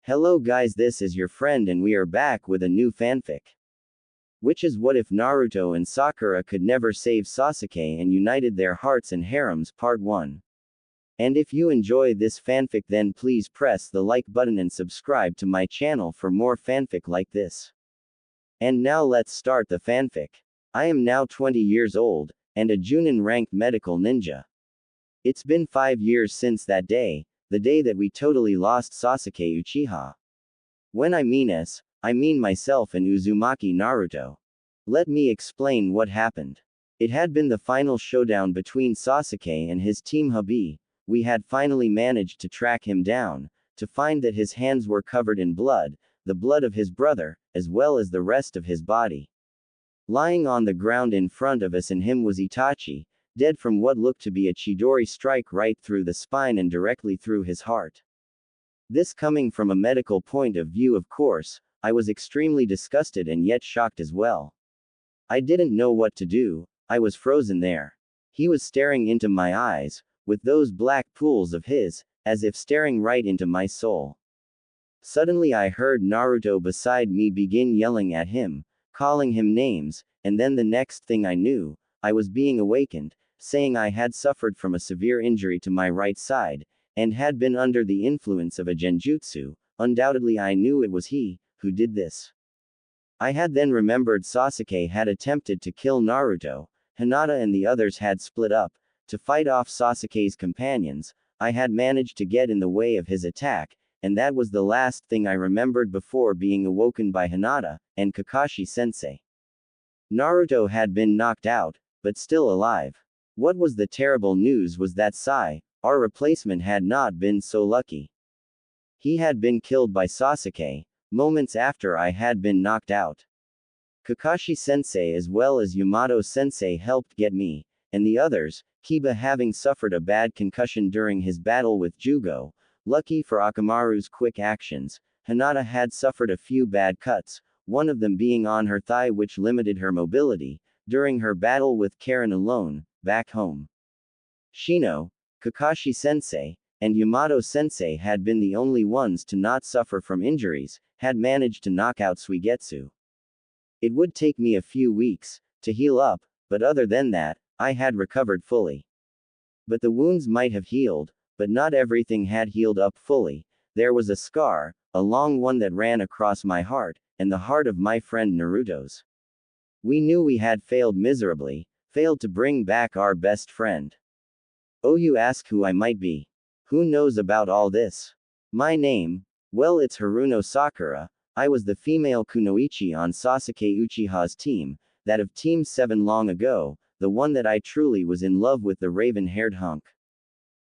Hello guys, this is your friend and we are back with a new fanfic. Which is what if Naruto and Sakura could never save Sasuke and united their hearts and harems part 1. And if you enjoy this fanfic then please press the like button and subscribe to my channel for more fanfic like this. And now let's start the fanfic. I am now 20 years old, and a Junin ranked medical ninja. It's been 5 years since that day, the day that we totally lost Sasuke Uchiha. When I mean myself and Uzumaki Naruto. Let me explain what happened. It had been the final showdown between Sasuke and his team Hubby. We had finally managed to track him down, to find that his hands were covered in blood, the blood of his brother, as well as the rest of his body. Lying on the ground in front of us and him was Itachi, dead from what looked to be a Chidori strike right through the spine and directly through his heart. This coming from a medical point of view, of course, I was extremely disgusted and yet shocked as well. I didn't know what to do, I was frozen there. He was staring into my eyes, with those black pools of his, as if staring right into my soul. Suddenly I heard Naruto beside me begin yelling at him, calling him names, and then the next thing I knew, I was being awakened, saying I had suffered from a severe injury to my right side, and had been under the influence of a genjutsu. Undoubtedly I knew it was he who did this. I had then remembered Sasuke had attempted to kill Naruto, Hinata and the others had split up, to fight off Sasuke's companions. I had managed to get in the way of his attack, and that was the last thing I remembered before being awoken by Hinata and Kakashi-sensei. Naruto had been knocked out, but still alive. What was the terrible news was that Sai, our replacement, had not been so lucky. He had been killed by Sasuke, moments after I had been knocked out. Kakashi-sensei as well as Yamato-sensei helped get me, and the others, Kiba having suffered a bad concussion during his battle with Jugo. Lucky for Akamaru's quick actions, Hinata had suffered a few bad cuts, one of them being on her thigh which limited her mobility, during her battle with Karen alone, back home. Shino, Kakashi-sensei, and Yamato-sensei had been the only ones to not suffer from injuries, had managed to knock out Suigetsu. It would take me a few weeks to heal up, but other than that, I had recovered fully. But the wounds might have healed, but not everything had healed up fully. There was a scar, a long one that ran across my heart, and the heart of my friend Naruto's. We knew we had failed miserably, failed to bring back our best friend. Oh, you ask who I might be? Who knows about all this? My name? Well, it's Haruno Sakura. I was the female kunoichi on Sasuke Uchiha's team, that of Team 7 long ago, the one that I truly was in love with, the raven-haired hunk.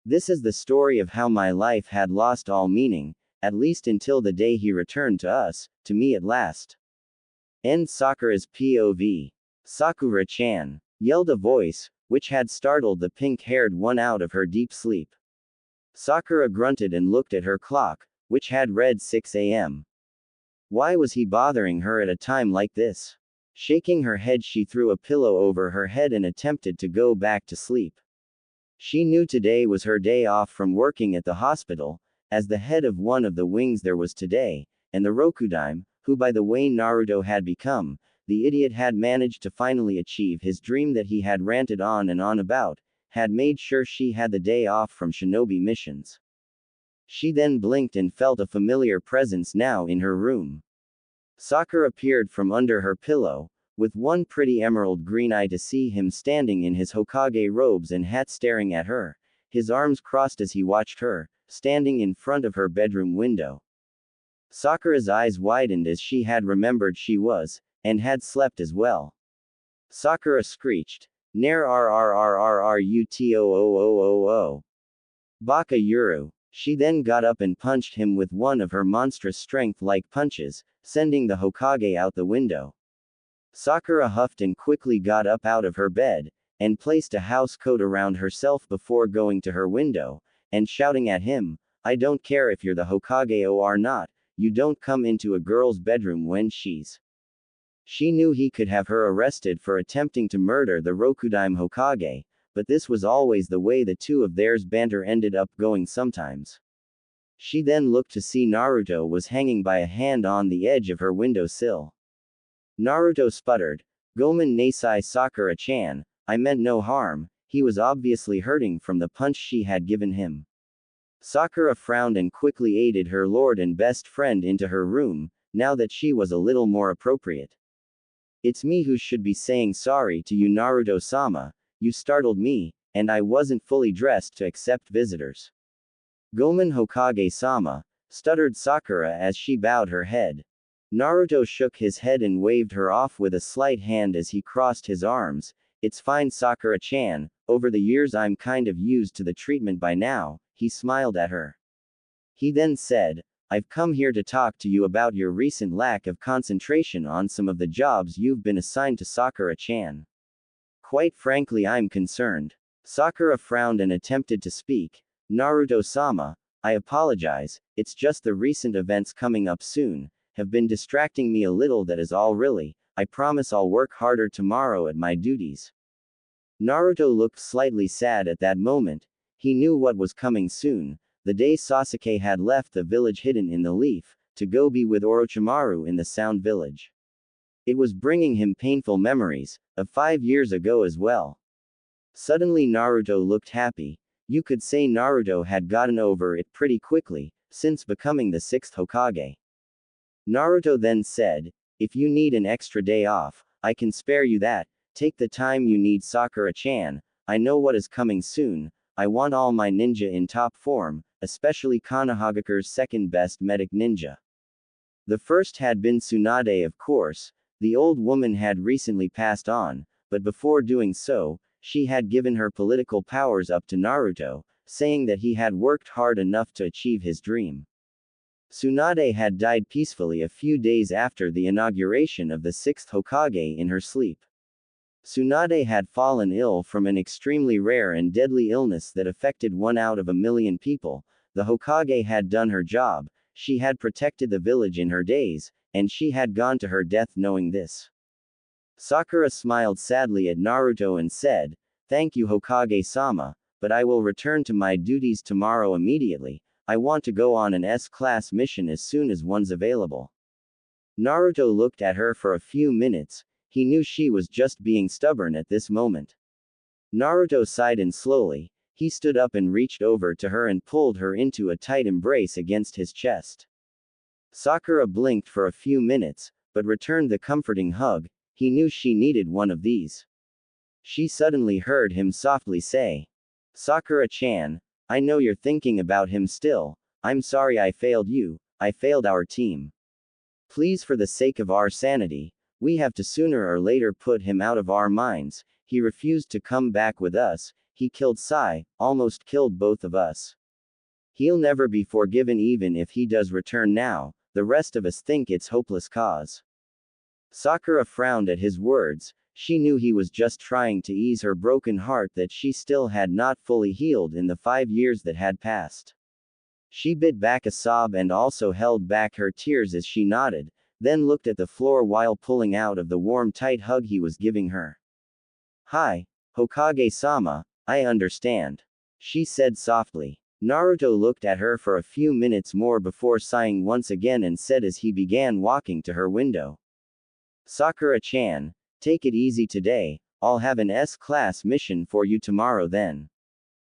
This is the story of how my life had lost all meaning, at least until the day he returned to us, to me at last. End Sakura's POV. Sakura-chan, yelled a voice, which had startled the pink-haired one out of her deep sleep. Sakura grunted and looked at her clock, which had read 6 a.m. Why was he bothering her at a time like this? Shaking her head, she threw a pillow over her head and attempted to go back to sleep. She knew today was her day off from working at the hospital. As the head of one of the wings there was today, and the Rokudaime, who by the way Naruto had become, the idiot had managed to finally achieve his dream that he had ranted on and on about, had made sure she had the day off from shinobi missions. She then blinked and felt a familiar presence now in her room. Sakura appeared from under her pillow, with one pretty emerald green eye, to see him standing in his Hokage robes and hat staring at her, his arms crossed as he watched her, standing in front of her bedroom window. Sakura's eyes widened as she had remembered she was, and had slept as well. Sakura screeched, "Nair rrrrrrrutoo. Baka Yuru." She then got up and punched him with one of her monstrous strength-like punches, sending the Hokage out the window. Sakura huffed and quickly got up out of her bed, and placed a house coat around herself before going to her window, and shouting at him, "I don't care if you're the Hokage or not, you don't come into a girl's bedroom when she's." She knew he could have her arrested for attempting to murder the Rokudaime Hokage, but this was always the way the two of theirs banter ended up going sometimes. She then looked to see Naruto was hanging by a hand on the edge of her window sill. Naruto sputtered, "Gomen nasai Sakura-chan, I meant no harm." He was obviously hurting from the punch she had given him. Sakura frowned and quickly aided her lord and best friend into her room, now that she was a little more appropriate. "It's me who should be saying sorry to you, Naruto-sama. You startled me, and I wasn't fully dressed to accept visitors." "Gomen Hokage-sama," stuttered Sakura as she bowed her head. Naruto shook his head and waved her off with a slight hand as he crossed his arms. "It's fine, Sakura-chan, over the years I'm kind of used to the treatment by now." He smiled at her. He then said, "I've come here to talk to you about your recent lack of concentration on some of the jobs you've been assigned to, Sakura-chan. Quite frankly, I'm concerned." Sakura frowned and attempted to speak. "Naruto-sama, I apologize, it's just the recent events coming up soon have been distracting me a little, that is all really. I promise I'll work harder tomorrow at my duties." Naruto looked slightly sad at that moment. He knew what was coming soon, the day Sasuke had left the village hidden in the leaf, to go be with Orochimaru in the Sound Village. It was bringing him painful memories, of 5 years ago as well. Suddenly Naruto looked happy. You could say Naruto had gotten over it pretty quickly, since becoming the 6th Hokage. Naruto then said, "If you need an extra day off, I can spare you that. Take the time you need, Sakura-chan. I know what is coming soon. I want all my ninja in top form, especially Konohagakure's second best medic ninja." The first had been Tsunade, of course. The old woman had recently passed on, but before doing so, she had given her political powers up to Naruto, saying that he had worked hard enough to achieve his dream. Tsunade had died peacefully a few days after the inauguration of the 6th Hokage in her sleep. Tsunade had fallen ill from an extremely rare and deadly illness that affected 1 out of a million people. The Hokage had done her job, she had protected the village in her days, and she had gone to her death knowing this. Sakura smiled sadly at Naruto and said, "Thank you, Hokage-sama, but I will return to my duties tomorrow immediately. I want to go on an S-class mission as soon as one's available." Naruto looked at her for a few minutes. He knew she was just being stubborn at this moment. Naruto sighed and slowly, he stood up and reached over to her and pulled her into a tight embrace against his chest. Sakura blinked for a few minutes, but returned the comforting hug. He knew she needed one of these. She suddenly heard him softly say, "Sakura-chan, I know you're thinking about him still. I'm sorry I failed you, I failed our team. Please, for the sake of our sanity, we have to sooner or later put him out of our minds. He refused to come back with us, he killed Sai, almost killed both of us. He'll never be forgiven even if he does return now. The rest of us think it's hopeless cause." Sakura frowned at his words. She knew he was just trying to ease her broken heart that she still had not fully healed in the 5 years that had passed. She bit back a sob and also held back her tears as she nodded, then looked at the floor while pulling out of the warm tight hug he was giving her. "Hi, Hokage-sama, I understand," she said softly. Naruto looked at her for a few minutes more before sighing once again and said as he began walking to her window, "Sakura-chan, take it easy today, I'll have an S-class mission for you tomorrow then."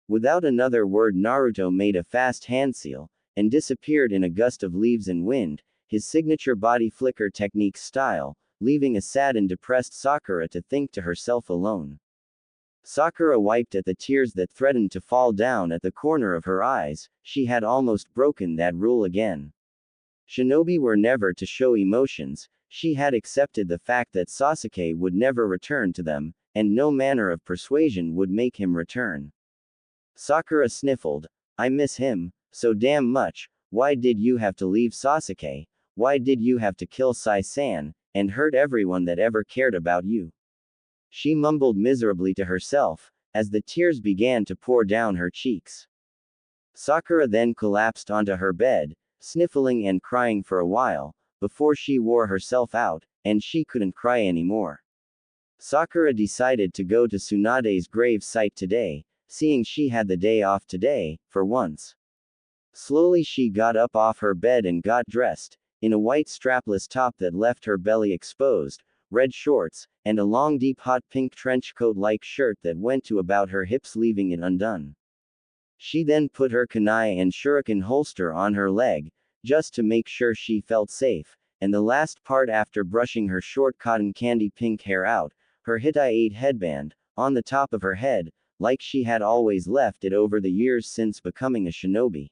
Without another word, Naruto made a fast handseal, and disappeared in a gust of leaves and wind, his signature body flicker technique style, leaving a sad and depressed Sakura to think to herself alone. Sakura wiped at the tears that threatened to fall down at the corner of her eyes. She had almost broken that rule again. Shinobi were never to show emotions. She had accepted the fact that Sasuke would never return to them, and no manner of persuasion would make him return. Sakura sniffled, "I miss him so damn much. Why did you have to leave, Sasuke? Why did you have to kill Sai-san, and hurt everyone that ever cared about you?" She mumbled miserably to herself, as the tears began to pour down her cheeks. Sakura then collapsed onto her bed, sniffling and crying for a while, before she wore herself out, and she couldn't cry anymore. Sakura decided to go to Tsunade's grave site today, seeing she had the day off today, for once. Slowly she got up off her bed and got dressed, in a white strapless top that left her belly exposed, red shorts, and a long deep hot pink trench coat-like shirt that went to about her hips leaving it undone. She then put her kunai and shuriken holster on her leg, just to make sure she felt safe, and the last part after brushing her short cotton candy pink hair out, her Hittite headband, on the top of her head, like she had always left it over the years since becoming a shinobi.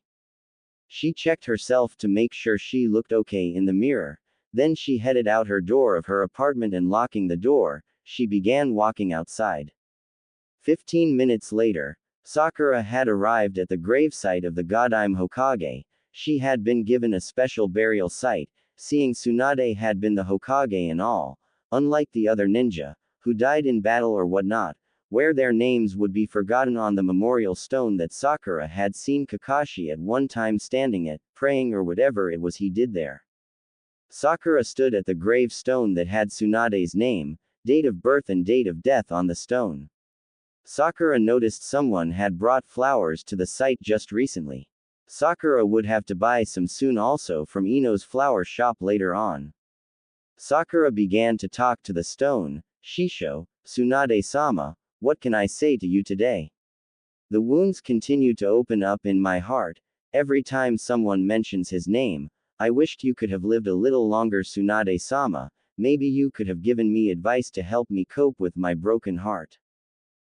She checked herself to make sure she looked okay in the mirror, then she headed out her door of her apartment and locking the door, she began walking outside. 15 minutes later, Sakura had arrived at the gravesite of the Godime Hokage. She had been given a special burial site, seeing Tsunade had been the Hokage and all, unlike the other ninja, who died in battle or whatnot, where their names would be forgotten on the memorial stone that Sakura had seen Kakashi at one time standing at, praying or whatever it was he did there. Sakura stood at the gravestone that had Tsunade's name, date of birth and date of death on the stone. Sakura noticed someone had brought flowers to the site just recently. Sakura would have to buy some soon also from Ino's flower shop later on. Sakura began to talk to the stone. Shisho, Tsunade-sama, what can I say to you today? The wounds continue to open up in my heart. Every time someone mentions his name, I wished you could have lived a little longer, Tsunade-sama. Maybe you could have given me advice to help me cope with my broken heart.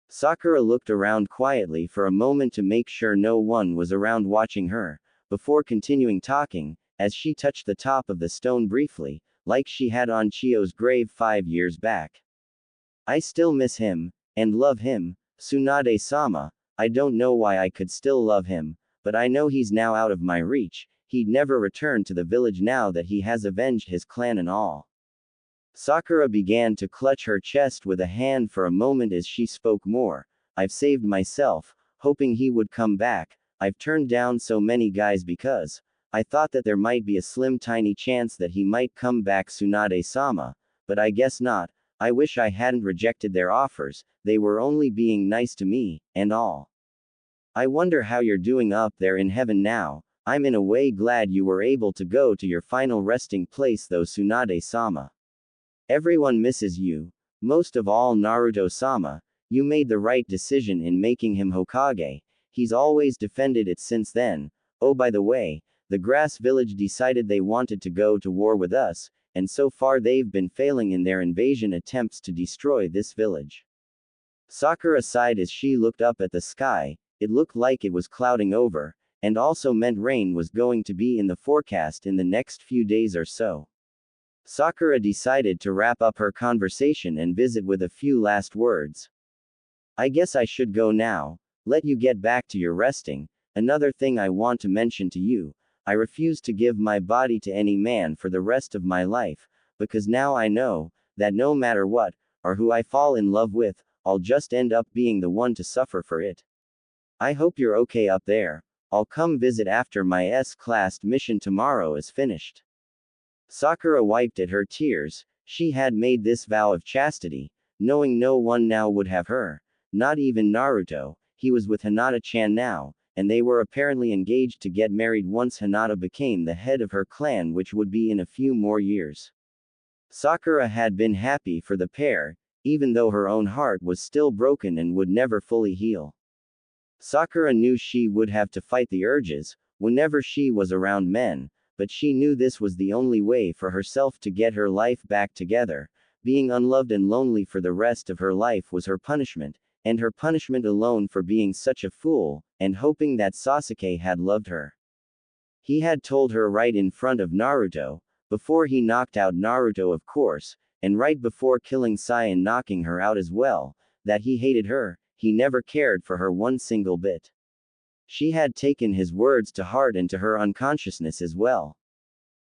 Sakura looked around quietly for a moment to make sure no one was around watching her, before continuing talking, as she touched the top of the stone briefly, like she had on Chio's grave 5 years back. I still miss him, and love him, Tsunade-sama. I don't know why I could still love him, but I know he's now out of my reach. He'd never return to the village now that he has avenged his clan and all. Sakura began to clutch her chest with a hand for a moment as she spoke more. I've saved myself, hoping he would come back. I've turned down so many guys because I thought that there might be a slim tiny chance that he might come back, Tsunade-sama, but I guess not. I wish I hadn't rejected their offers, they were only being nice to me, and all. I wonder how you're doing up there in heaven now. I'm in a way glad you were able to go to your final resting place though, Tsunade-sama. Everyone misses you, most of all Naruto-sama. You made the right decision in making him Hokage. He's always defended it since then. Oh, by the way, the Grass Village decided they wanted to go to war with us, and so far they've been failing in their invasion attempts to destroy this village. Sakura sighed as she looked up at the sky. It looked like it was clouding over, and also meant rain was going to be in the forecast in the next few days or so. Sakura decided to wrap up her conversation and visit with a few last words. I guess I should go now. Let you get back to your resting. Another thing I want to mention to you. I refuse to give my body to any man for the rest of my life, because now I know that no matter what, or who I fall in love with, I'll just end up being the one to suffer for it. I hope you're okay up there. I'll come visit after my S-class mission tomorrow is finished. Sakura wiped at her tears. She had made this vow of chastity, knowing no one now would have her, not even Naruto. He was with Hinata-chan now, and they were apparently engaged to get married once Hinata became the head of her clan, which would be in a few more years. Sakura had been happy for the pair, even though her own heart was still broken and would never fully heal. Sakura knew she would have to fight the urges whenever she was around men, but she knew this was the only way for herself to get her life back together. Being unloved and lonely for the rest of her life was her punishment, and her punishment alone for being such a fool, and hoping that Sasuke had loved her. He had told her right in front of Naruto, before he knocked out Naruto of course, and right before killing Sai and knocking her out as well, that he hated her. He never cared for her one single bit. She had taken his words to heart and to her unconsciousness as well.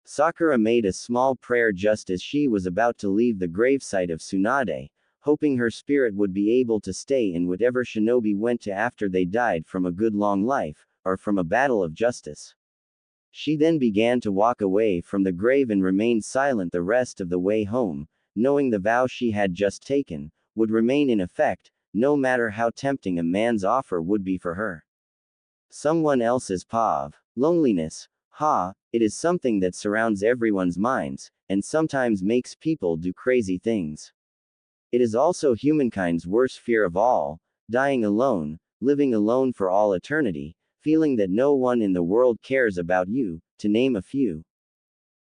Sakura made a small prayer just as she was about to leave the gravesite of Tsunade, hoping her spirit would be able to stay in whatever shinobi went to after they died from a good long life, or from a battle of justice. She then began to walk away from the grave and remained silent the rest of the way home, knowing the vow she had just taken would remain in effect, no matter how tempting a man's offer would be for her. Someone else's POV. Loneliness. It is something that surrounds everyone's minds, and sometimes makes people do crazy things. It is also humankind's worst fear of all, dying alone, living alone for all eternity, feeling that no one in the world cares about you, to name a few.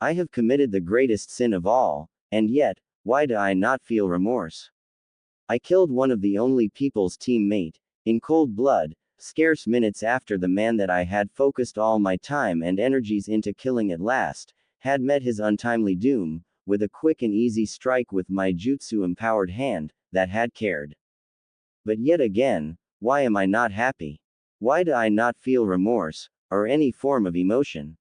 I have committed the greatest sin of all, and yet, why do I not feel remorse? I killed one of the only people's teammate, in cold blood, scarce minutes after the man that I had focused all my time and energies into killing at last, had met his untimely doom, with a quick and easy strike with my jutsu-empowered hand, that had cared. But yet again, why am I not happy? Why do I not feel remorse, or any form of emotion?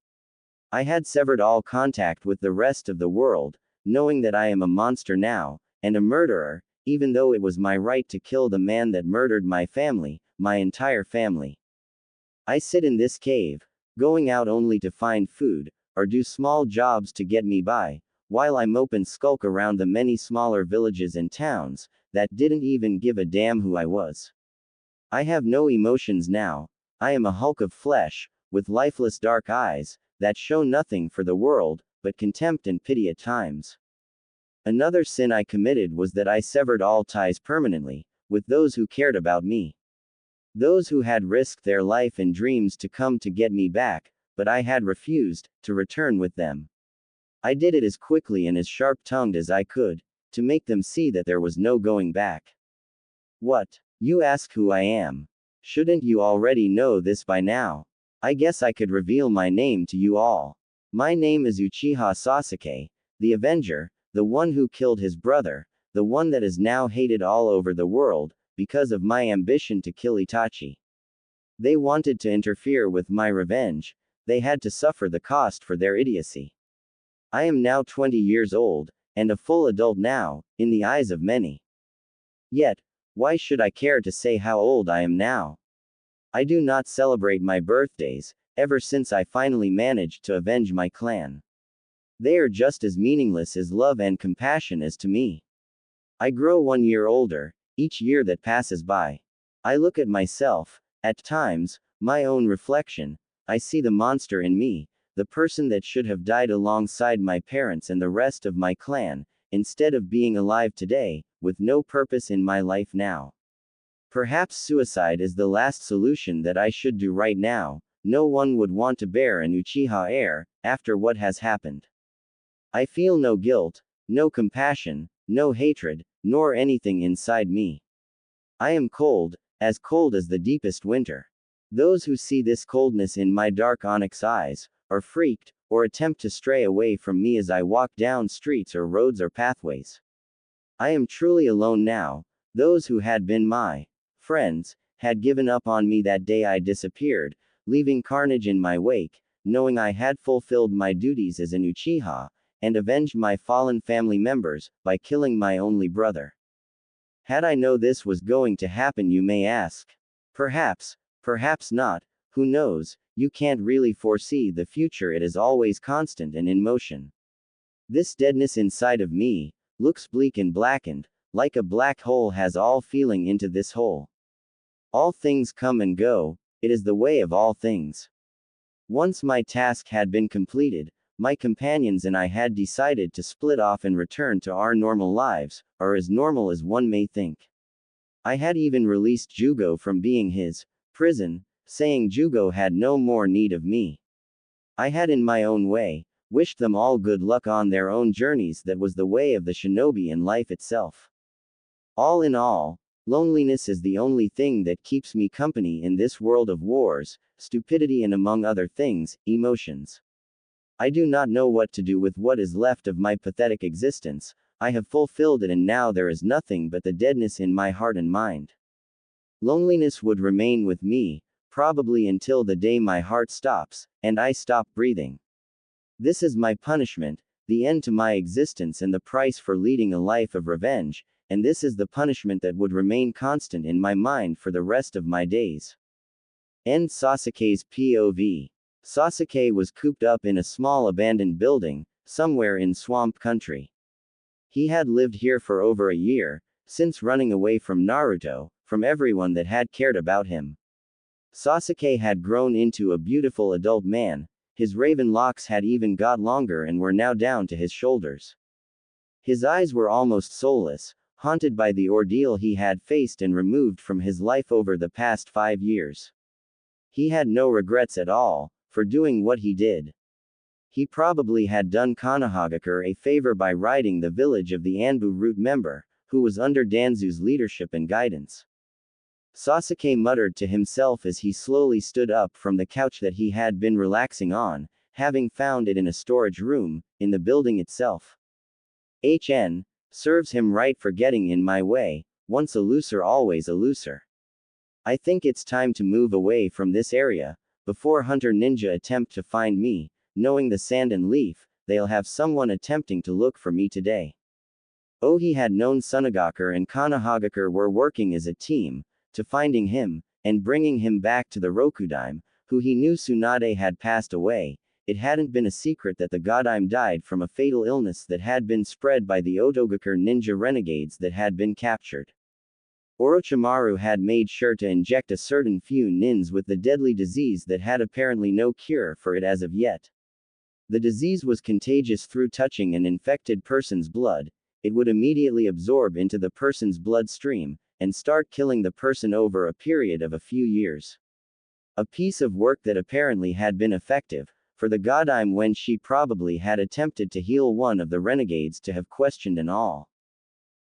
I had severed all contact with the rest of the world, knowing that I am a monster now, and a murderer, even though it was my right to kill the man that murdered my family, my entire family. I sit in this cave, going out only to find food, or do small jobs to get me by, while I mope and skulk around the many smaller villages and towns, that didn't even give a damn who I was. I have no emotions now. I am a hulk of flesh, with lifeless dark eyes, that show nothing for the world, but contempt and pity at times. Another sin I committed was that I severed all ties permanently, with those who cared about me. Those who had risked their life and dreams to come to get me back, but I had refused to return with them. I did it as quickly and as sharp-tongued as I could, to make them see that there was no going back. What? You ask who I am. Shouldn't you already know this by now? I guess I could reveal my name to you all. My name is Uchiha Sasuke, the Avenger, the one who killed his brother, the one that is now hated all over the world, because of my ambition to kill Itachi. They wanted to interfere with my revenge, they had to suffer the cost for their idiocy. I am now 20 years old, and a full adult now, in the eyes of many. Yet, why should I care to say how old I am now? I do not celebrate my birthdays, ever since I finally managed to avenge my clan. They are just as meaningless as love and compassion as to me. I grow 1 year older, each year that passes by. I look at myself, at times, my own reflection, I see the monster in me, the person that should have died alongside my parents and the rest of my clan, instead of being alive today, with no purpose in my life now. Perhaps suicide is the last solution that I should do right now. No one would want to bear an Uchiha heir, after what has happened. I feel no guilt, no compassion, no hatred, nor anything inside me. I am cold as the deepest winter. Those who see this coldness in my dark onyx eyes, are freaked, or attempt to stray away from me as I walk down streets or roads or pathways. I am truly alone now. Those who had been my friends had given up on me that day I disappeared, leaving carnage in my wake, knowing I had fulfilled my duties as an Uchiha, and avenged my fallen family members, by killing my only brother. Had I known this was going to happen, you may ask? Perhaps, perhaps not, who knows, you can't really foresee the future, it is always constant and in motion. This deadness inside of me, looks bleak and blackened, like a black hole has all feeling into this hole. All things come and go, it is the way of all things. Once my task had been completed, my companions and I had decided to split off and return to our normal lives, or as normal as one may think. I had even released Jugo from being his prison, saying Jugo had no more need of me. I had in my own way, wished them all good luck on their own journeys, that was the way of the shinobi and life itself. All in all, loneliness is the only thing that keeps me company in this world of wars, stupidity and among other things, emotions. I do not know what to do with what is left of my pathetic existence. I have fulfilled it and now there is nothing but the deadness in my heart and mind. Loneliness would remain with me, probably until the day my heart stops, and I stop breathing. This is my punishment, the end to my existence and the price for leading a life of revenge, and this is the punishment that would remain constant in my mind for the rest of my days. End Sasuke's POV. Sasuke was cooped up in a small abandoned building, somewhere in swamp country. He had lived here for over a year, since running away from Naruto, from everyone that had cared about him. Sasuke had grown into a beautiful adult man, his raven locks had even got longer and were now down to his shoulders. His eyes were almost soulless, haunted by the ordeal he had faced and removed from his life over the past 5 years. He had no regrets at all, for doing what he did. He probably had done Konohagakure a favor by ridding the village of the Anbu root member, who was under Danzu's leadership and guidance. Sasuke muttered to himself as he slowly stood up from the couch that he had been relaxing on, having found it in a storage room, in the building itself. Serves him right for getting in my way, once a loser always a loser. I think it's time to move away from this area, before Hunter Ninja attempt to find me, knowing the sand and leaf, they'll have someone attempting to look for me today. Oh, he had known Sunagakure and Konohagakure were working as a team, to finding him, and bringing him back to the Rokudime, who he knew Tsunade had passed away. It hadn't been a secret that the Godime died from a fatal illness that had been spread by the Otogakure ninja renegades that had been captured. Orochimaru had made sure to inject a certain few nins with the deadly disease that had apparently no cure for it as of yet. The disease was contagious through touching an infected person's blood. It would immediately absorb into the person's bloodstream, and start killing the person over a period of a few years. A piece of work that apparently had been effective, for the Godime when she probably had attempted to heal one of the renegades to have questioned and all.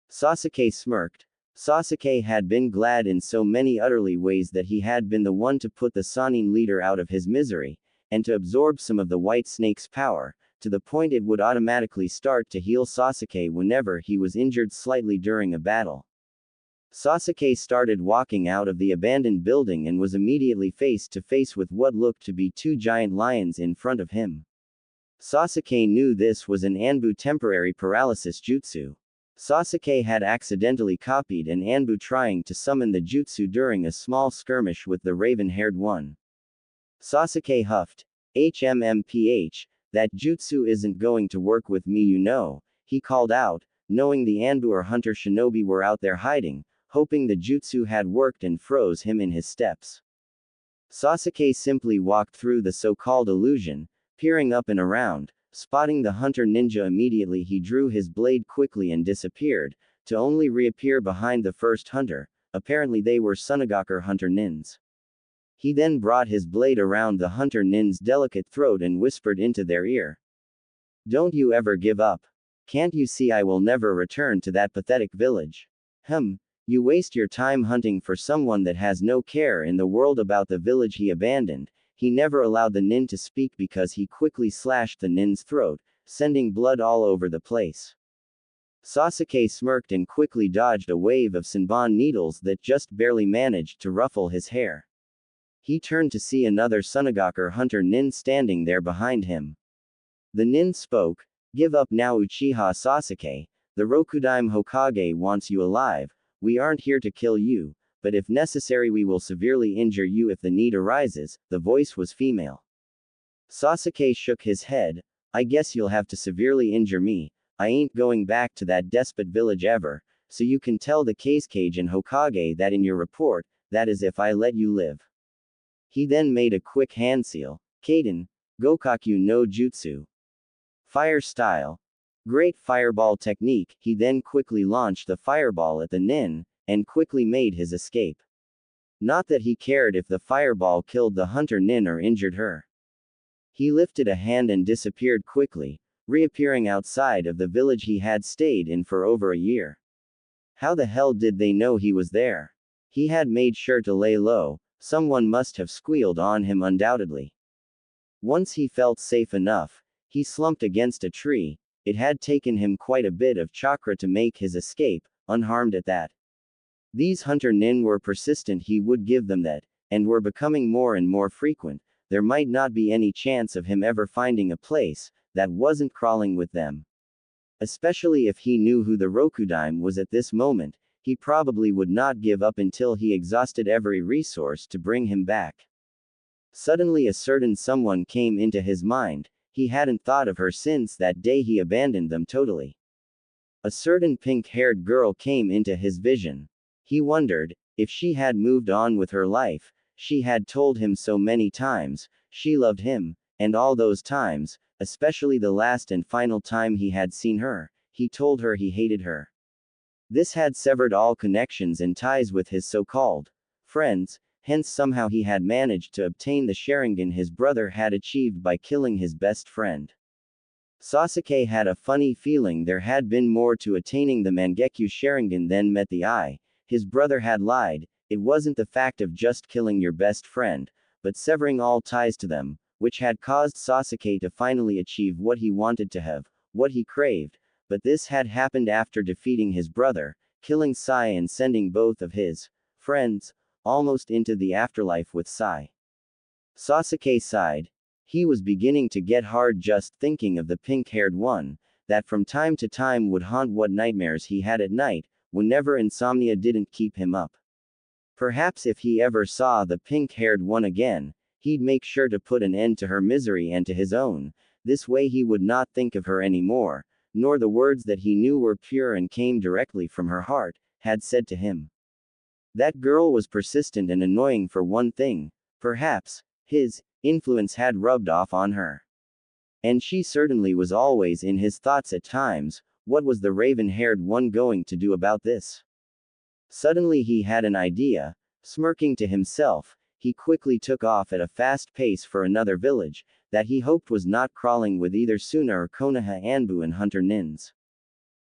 Sasuke smirked. Sasuke had been glad in so many utterly ways that he had been the one to put the Sannin leader out of his misery, and to absorb some of the White Snake's power, to the point it would automatically start to heal Sasuke whenever he was injured slightly during a battle. Sasuke started walking out of the abandoned building and was immediately face to face with what looked to be two giant lions in front of him. Sasuke knew this was an Anbu temporary paralysis jutsu. Sasuke had accidentally copied an Anbu trying to summon the jutsu during a small skirmish with the raven-haired one. Sasuke huffed. That jutsu isn't going to work with me, you know, he called out, knowing the Anbu or hunter shinobi were out there hiding, hoping the jutsu had worked and froze him in his steps. Sasuke simply walked through the so-called illusion, peering up and around, spotting the hunter ninja immediately he drew his blade quickly and disappeared, to only reappear behind the first hunter. Apparently they were Sunagakure hunter nins. He then brought his blade around the hunter nin's delicate throat and whispered into their ear. Don't you ever give up. Can't you see I will never return to that pathetic village? You waste your time hunting for someone that has no care in the world about the village he abandoned. He never allowed the nin to speak because he quickly slashed the nin's throat, sending blood all over the place. Sasuke smirked and quickly dodged a wave of Senbon needles that just barely managed to ruffle his hair. He turned to see another Sunagakure hunter nin standing there behind him. The nin spoke. Give up now, Uchiha Sasuke. The Rokudime Hokage wants you alive. We aren't here to kill you, but if necessary we will severely injure you if the need arises. The voice was female. Sasuke shook his head. I guess you'll have to severely injure me. I ain't going back to that despot village ever, so you can tell the Kazekage and Hokage that in your report, that is if I let you live. He then made a quick hand seal. Kaden, Gokaku no Jutsu. Fire style. Great fireball technique. He then quickly launched the fireball at the nin, and quickly made his escape. Not that he cared if the fireball killed the hunter nin or injured her. He lifted a hand and disappeared quickly, reappearing outside of the village he had stayed in for over a year. How the hell did they know he was there? He had made sure to lay low. Someone must have squealed on him undoubtedly. Once he felt safe enough, he slumped against a tree. It had taken him quite a bit of chakra to make his escape, unharmed at that. These hunter nin were persistent, he would give them that, and were becoming more and more frequent. There might not be any chance of him ever finding a place that wasn't crawling with them. Especially if he knew who the Rokudime was at this moment, he probably would not give up until he exhausted every resource to bring him back. Suddenly a certain someone came into his mind. He hadn't thought of her since that day he abandoned them totally. A certain pink-haired girl came into his vision. He wondered, if she had moved on with her life, She had told him so many times, she loved him, and all those times, especially the last and final time he had seen her, he told her he hated her. This had severed all connections and ties with his so-called friends, hence somehow he had managed to obtain the Sharingan his brother had achieved by killing his best friend. Sasuke had a funny feeling there had been more to attaining the Mangekyo Sharingan than met the eye. His brother had lied, it wasn't the fact of just killing your best friend, but severing all ties to them, which had caused Sasuke to finally achieve what he wanted to have, what he craved, but this had happened after defeating his brother, killing Sai and sending both of his friends almost into the afterlife with Sai. Sasuke sighed. He was beginning to get hard just thinking of the pink-haired one, that from time to time would haunt what nightmares he had at night, whenever insomnia didn't keep him up. Perhaps if he ever saw the pink-haired one again, he'd make sure to put an end to her misery and to his own. This way he would not think of her anymore, nor the words that he knew were pure and came directly from her heart, had said to him. That girl was persistent and annoying for one thing. Perhaps his influence had rubbed off on her. And she certainly was always in his thoughts at times. What was the raven-haired one going to do about this? Suddenly he had an idea. Smirking to himself, he quickly took off at a fast pace for another village, that he hoped was not crawling with either Suna or Konoha Anbu and Hunter Nins.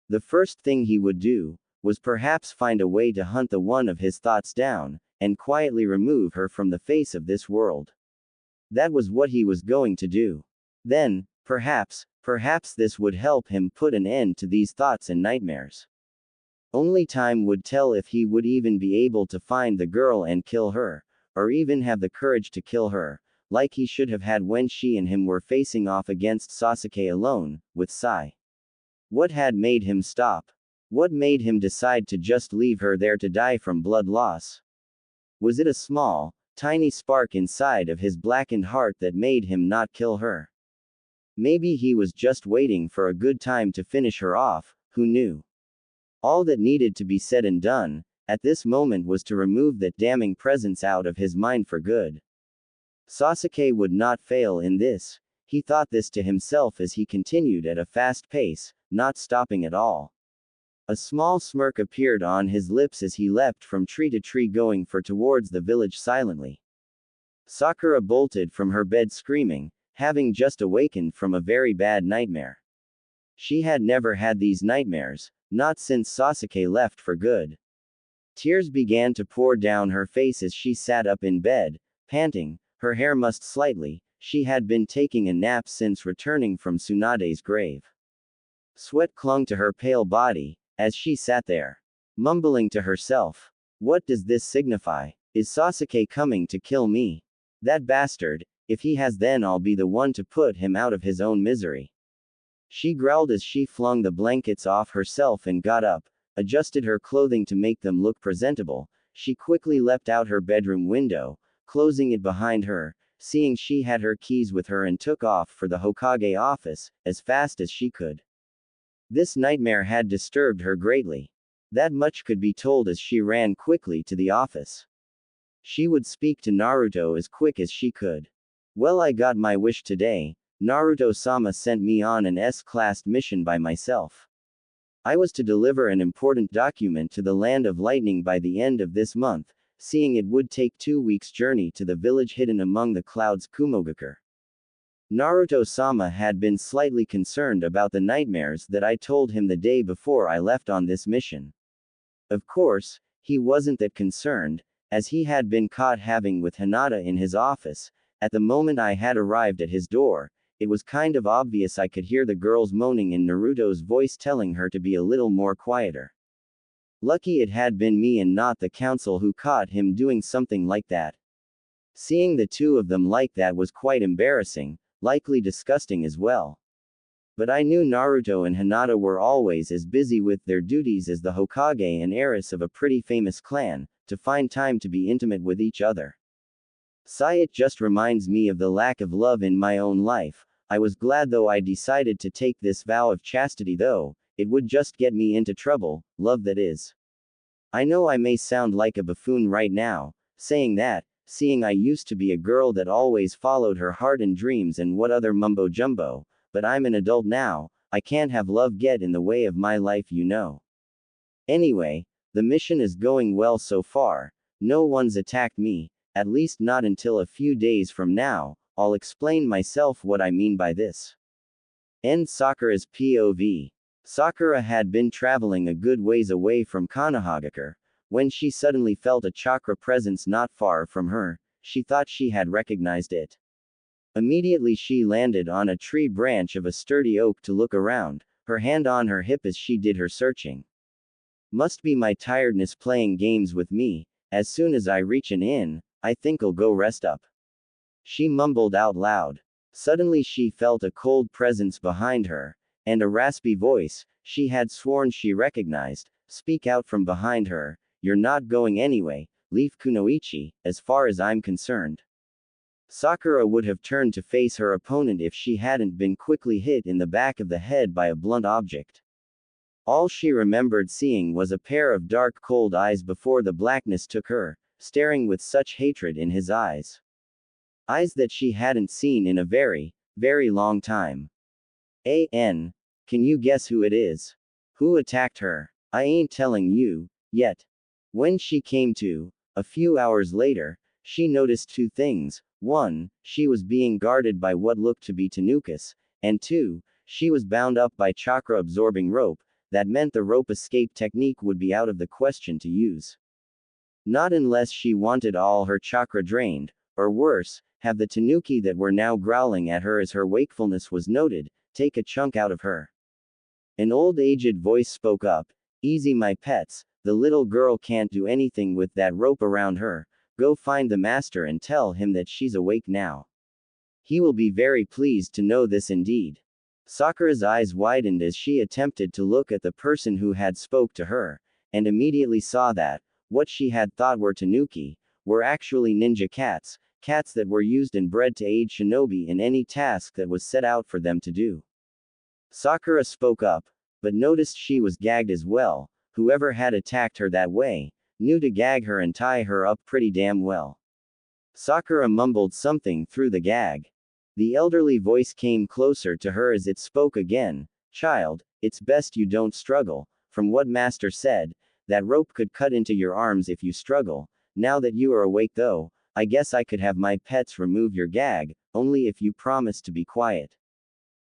The first thing he would do, was perhaps find a way to hunt the one of his thoughts down, and quietly remove her from the face of this world. That was what he was going to do. Then, perhaps this would help him put an end to these thoughts and nightmares. Only time would tell if he would even be able to find the girl and kill her, or even have the courage to kill her, like he should have had when she and him were facing off against Sasuke alone, with Sai. What had made him stop? What made him decide to just leave her there to die from blood loss? Was it a small, tiny spark inside of his blackened heart that made him not kill her? Maybe he was just waiting for a good time to finish her off, who knew? All that needed to be said and done, at this moment was to remove that damning presence out of his mind for good. Sasuke would not fail in this. He thought this to himself as he continued at a fast pace, not stopping at all. A small smirk appeared on his lips as he leapt from tree to tree going towards the village silently. Sakura bolted from her bed screaming, having just awakened from a very bad nightmare. She had never had these nightmares, not since Sasuke left for good. Tears began to pour down her face as she sat up in bed, panting, her hair mussed slightly. She had been taking a nap since returning from Tsunade's grave. Sweat clung to her pale body, as she sat there, mumbling to herself. What does this signify? Is Sasuke coming to kill me? That bastard, if he has, then I'll be the one to put him out of his own misery. She growled as she flung the blankets off herself and got up, adjusted her clothing to make them look presentable. She quickly leapt out her bedroom window, closing it behind her, seeing she had her keys with her, and took off for the Hokage office, as fast as she could. This nightmare had disturbed her greatly. That much could be told as she ran quickly to the office. She would speak to Naruto as quick as she could. Well, I got my wish today. Naruto-sama sent me on an S-class mission by myself. I was to deliver an important document to the Land of Lightning by the end of this month, seeing it would take 2 weeks' journey to the village hidden among the clouds Kumogakure. Naruto-sama had been slightly concerned about the nightmares that I told him the day before I left on this mission. Of course, he wasn't that concerned, as he had been caught having with Hinata in his office. At the moment I had arrived at his door, it was kind of obvious I could hear the girl's moaning in Naruto's voice telling her to be a little more quieter. Lucky it had been me and not the council who caught him doing something like that. Seeing the two of them like that was quite embarrassing, likely disgusting as well. But I knew Naruto and Hinata were always as busy with their duties as the Hokage and heiress of a pretty famous clan, to find time to be intimate with each other. It just reminds me of the lack of love in my own life. I was glad though I decided to take this vow of chastity, though it would just get me into trouble, love that is. I know I may sound like a buffoon right now, saying that, seeing I used to be a girl that always followed her heart and dreams and what other mumbo jumbo, but I'm an adult now, I can't have love get in the way of my life, you know. Anyway, the mission is going well so far, no one's attacked me, at least not until a few days from now, I'll explain myself what I mean by this. End Sakura's POV. Sakura had been traveling a good ways away from Konohagakure, when she suddenly felt a chakra presence not far from her. She thought she had recognized it. Immediately she landed on a tree branch of a sturdy oak to look around, her hand on her hip as she did her searching. Must be my tiredness playing games with me, as soon as I reach an inn, I think I'll go rest up. She mumbled out loud. Suddenly she felt a cold presence behind her, and a raspy voice, she had sworn she recognized, speak out from behind her, "You're not going anyway, leave Kunoichi, as far as I'm concerned." Sakura would have turned to face her opponent if she hadn't been quickly hit in the back of the head by a blunt object. All she remembered seeing was a pair of dark cold eyes before the blackness took her, staring with such hatred in his eyes. Eyes that she hadn't seen in a very, very long time. Can you guess who it is? Who attacked her? I ain't telling you, yet. When she came to, a few hours later, she noticed two things. 1, she was being guarded by what looked to be Tanukas, and 2, she was bound up by chakra-absorbing rope, that meant the rope escape technique would be out of the question to use. Not unless she wanted all her chakra drained, or worse, have the tanuki that were now growling at her as her wakefulness was noted, take a chunk out of her. An old aged voice spoke up, "Easy my pets, the little girl can't do anything with that rope around her, go find the master and tell him that she's awake now. He will be very pleased to know this indeed." Sakura's eyes widened as she attempted to look at the person who had spoke to her, and immediately saw that, what she had thought were tanuki, were actually ninja cats, cats that were used and bred to aid shinobi in any task that was set out for them to do. Sakura spoke up, but noticed she was gagged as well. Whoever had attacked her that way, knew to gag her and tie her up pretty damn well. Sakura mumbled something through the gag. The elderly voice came closer to her as it spoke again, "Child, it's best you don't struggle. From what master said, that rope could cut into your arms if you struggle. Now that you are awake though, I guess I could have my pets remove your gag, only if you promise to be quiet."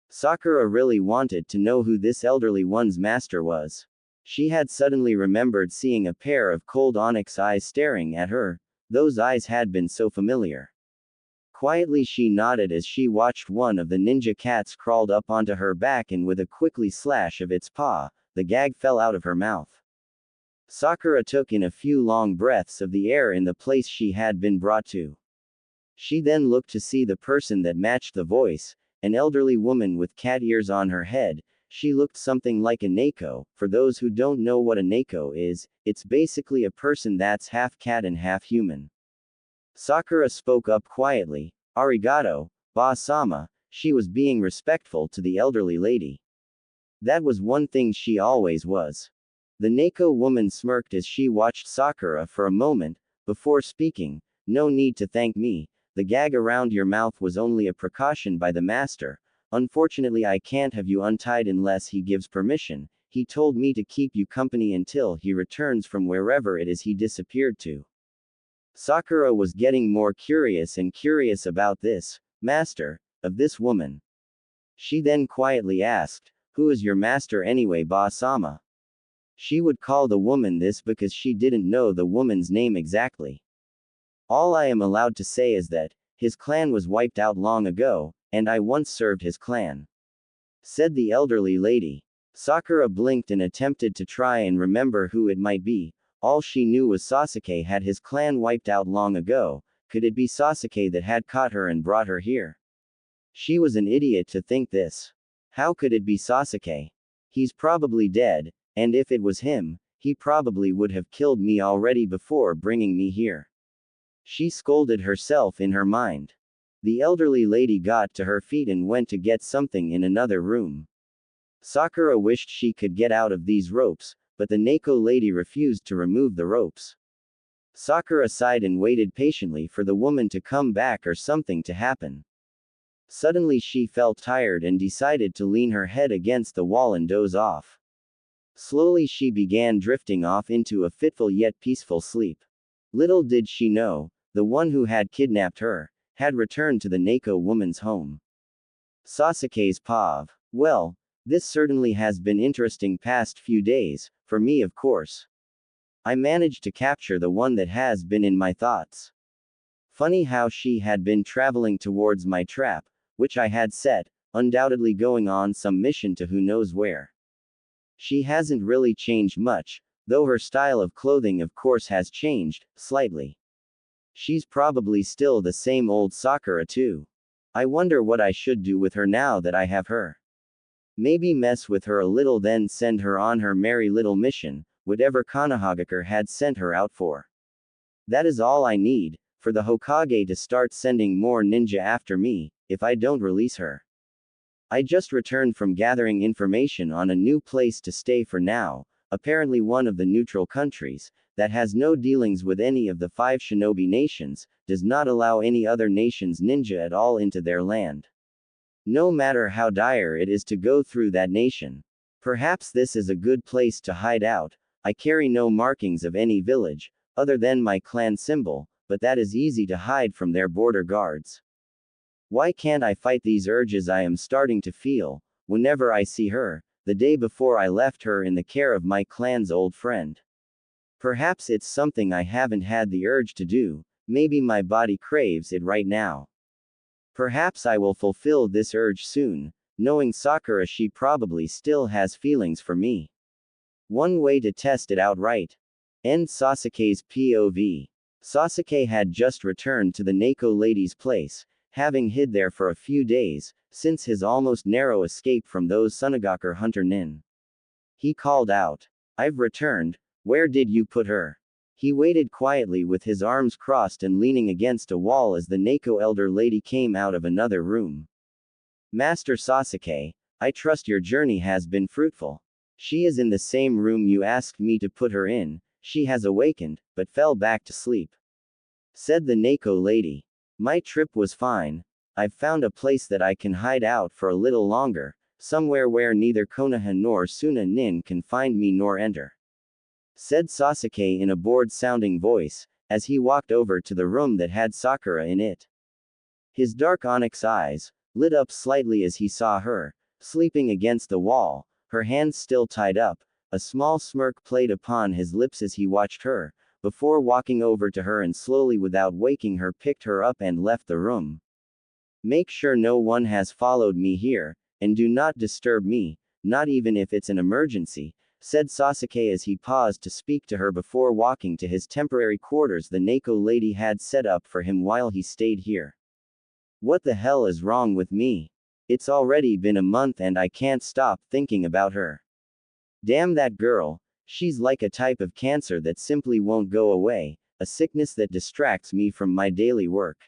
Sakura really wanted to know who this elderly one's master was. She had suddenly remembered seeing a pair of cold onyx eyes staring at her. Those eyes had been so familiar. Quietly she nodded as she watched one of the ninja cats crawled up onto her back, and with a quickly slash of its paw, the gag fell out of her mouth. Sakura took in a few long breaths of the air in the place she had been brought to. She then looked to see the person that matched the voice, an elderly woman with cat ears on her head. She looked something like a Neko. For those who don't know what a Neko is, it's basically a person that's half cat and half human. Sakura spoke up quietly, "Arigato, ba-sama." She was being respectful to the elderly lady. That was one thing she always was. The Neko woman smirked as she watched Sakura for a moment, before speaking, "No need to thank me. The gag around your mouth was only a precaution by the master. Unfortunately I can't have you untied unless he gives permission. He told me to keep you company until he returns from wherever it is he disappeared to." Sakura was getting more curious and curious about this master of this woman. She then quietly asked, "Who is your master anyway, ba-sama?" She would call the woman this because she didn't know the woman's name exactly. "All I am allowed to say is that, his clan was wiped out long ago, and I once served his clan," said the elderly lady. Sakura blinked and attempted to try and remember who it might be. All she knew was Sasuke had his clan wiped out long ago. Could it be Sasuke that had caught her and brought her here? She was an idiot to think this. How could it be Sasuke? He's probably dead, and if it was him, he probably would have killed me already before bringing me here. She scolded herself in her mind. The elderly lady got to her feet and went to get something in another room. Sakura wished she could get out of these ropes, but the Neko lady refused to remove the ropes. Sakura sighed and waited patiently for the woman to come back or something to happen. Suddenly she felt tired and decided to lean her head against the wall and doze off. Slowly she began drifting off into a fitful yet peaceful sleep. Little did she know, the one who had kidnapped her, had returned to the Neko woman's home. Sasuke's POV. Well, this certainly has been interesting past few days, for me of course. I managed to capture the one that has been in my thoughts. Funny how she had been traveling towards my trap, which I had set, undoubtedly going on some mission to who knows where. She hasn't really changed much, though her style of clothing of course has changed, slightly. She's probably still the same old Sakura too. I wonder what I should do with her now that I have her. Maybe mess with her a little then send her on her merry little mission, whatever Konohagakure had sent her out for. That is all I need, for the Hokage to start sending more ninja after me, if I don't release her. I just returned from gathering information on a new place to stay for now, apparently one of the neutral countries, that has no dealings with any of the 5 shinobi nations, does not allow any other nation's ninja at all into their land. No matter how dire it is to go through that nation. Perhaps this is a good place to hide out. I carry no markings of any village, other than my clan symbol, but that is easy to hide from their border guards. Why can't I fight these urges I am starting to feel, whenever I see her, the day before I left her in the care of my clan's old friend? Perhaps it's something I haven't had the urge to do, maybe my body craves it right now. Perhaps I will fulfill this urge soon, knowing Sakura she probably still has feelings for me. One way to test it out right. End Sasuke's POV. Sasuke had just returned to the Neko lady's place, having hid there for a few days, since his almost narrow escape from those Sunagakure hunter nin. He called out, "I've returned, where did you put her?" He waited quietly with his arms crossed and leaning against a wall as the Neko elder lady came out of another room. "Master Sasuke, I trust your journey has been fruitful. She is in the same room you asked me to put her in. She has awakened, but fell back to sleep," said the Neko lady. "My trip was fine. I've found a place that I can hide out for a little longer, somewhere where neither Konoha nor Suna nin can find me nor enter," said Sasuke in a bored-sounding voice, as he walked over to the room that had Sakura in it. His dark onyx eyes lit up slightly as he saw her, sleeping against the wall, her hands still tied up. A small smirk played upon his lips as he watched her, before walking over to her and slowly without waking her picked her up and left the room. "Make sure no one has followed me here, and do not disturb me, not even if it's an emergency," said Sasuke as he paused to speak to her before walking to his temporary quarters the Neko lady had set up for him while he stayed here. "What the hell is wrong with me? It's already been a month and I can't stop thinking about her. Damn that girl, she's like a type of cancer that simply won't go away, a sickness that distracts me from my daily work.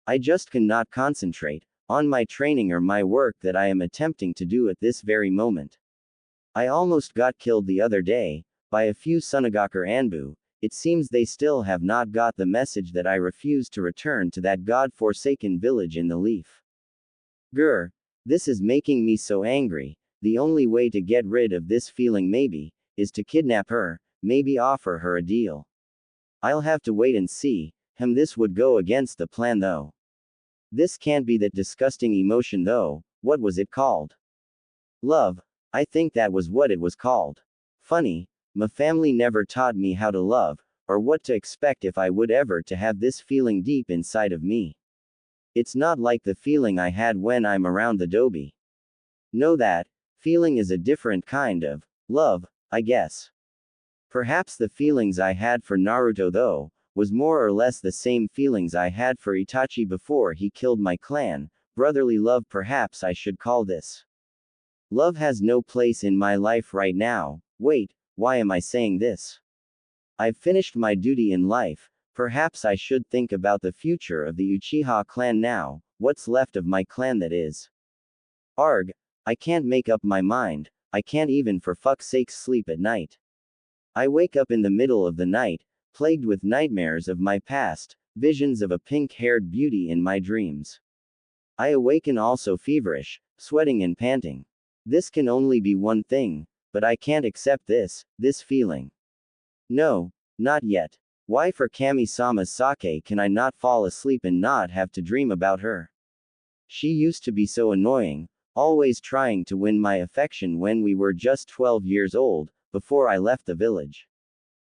I just cannot concentrate on my training or my work that I am attempting to do at this very moment. I almost got killed the other day, by a few Sunagakure Anbu. It seems they still have not got the message that I refuse to return to that god-forsaken village in the leaf. Grr, this is making me so angry. The only way to get rid of this feeling maybe, is to kidnap her, maybe offer her a deal. I'll have to wait and see. This would go against the plan though. This can't be that disgusting emotion though, what was it called? Love. I think that was what it was called. Funny, my family never taught me how to love, or what to expect if I would ever to have this feeling deep inside of me. It's not like the feeling I had when I'm around the dobi. No, that feeling is a different kind of love, I guess. Perhaps the feelings I had for Naruto though, was more or less the same feelings I had for Itachi before he killed my clan, brotherly love perhaps I should call this. Love has no place in my life right now. Wait, why am I saying this? I've finished my duty in life, perhaps I should think about the future of the Uchiha clan now, what's left of my clan that is. Arg, I can't make up my mind, I can't even for fuck's sake sleep at night. I wake up in the middle of the night, plagued with nightmares of my past, visions of a pink-haired beauty in my dreams. I awaken also feverish, sweating and panting. This can only be one thing, but I can't accept this feeling. No, not yet. Why for Kami-sama's Sake can I not fall asleep and not have to dream about her? She used to be so annoying, always trying to win my affection when we were just 12 years old, before I left the village.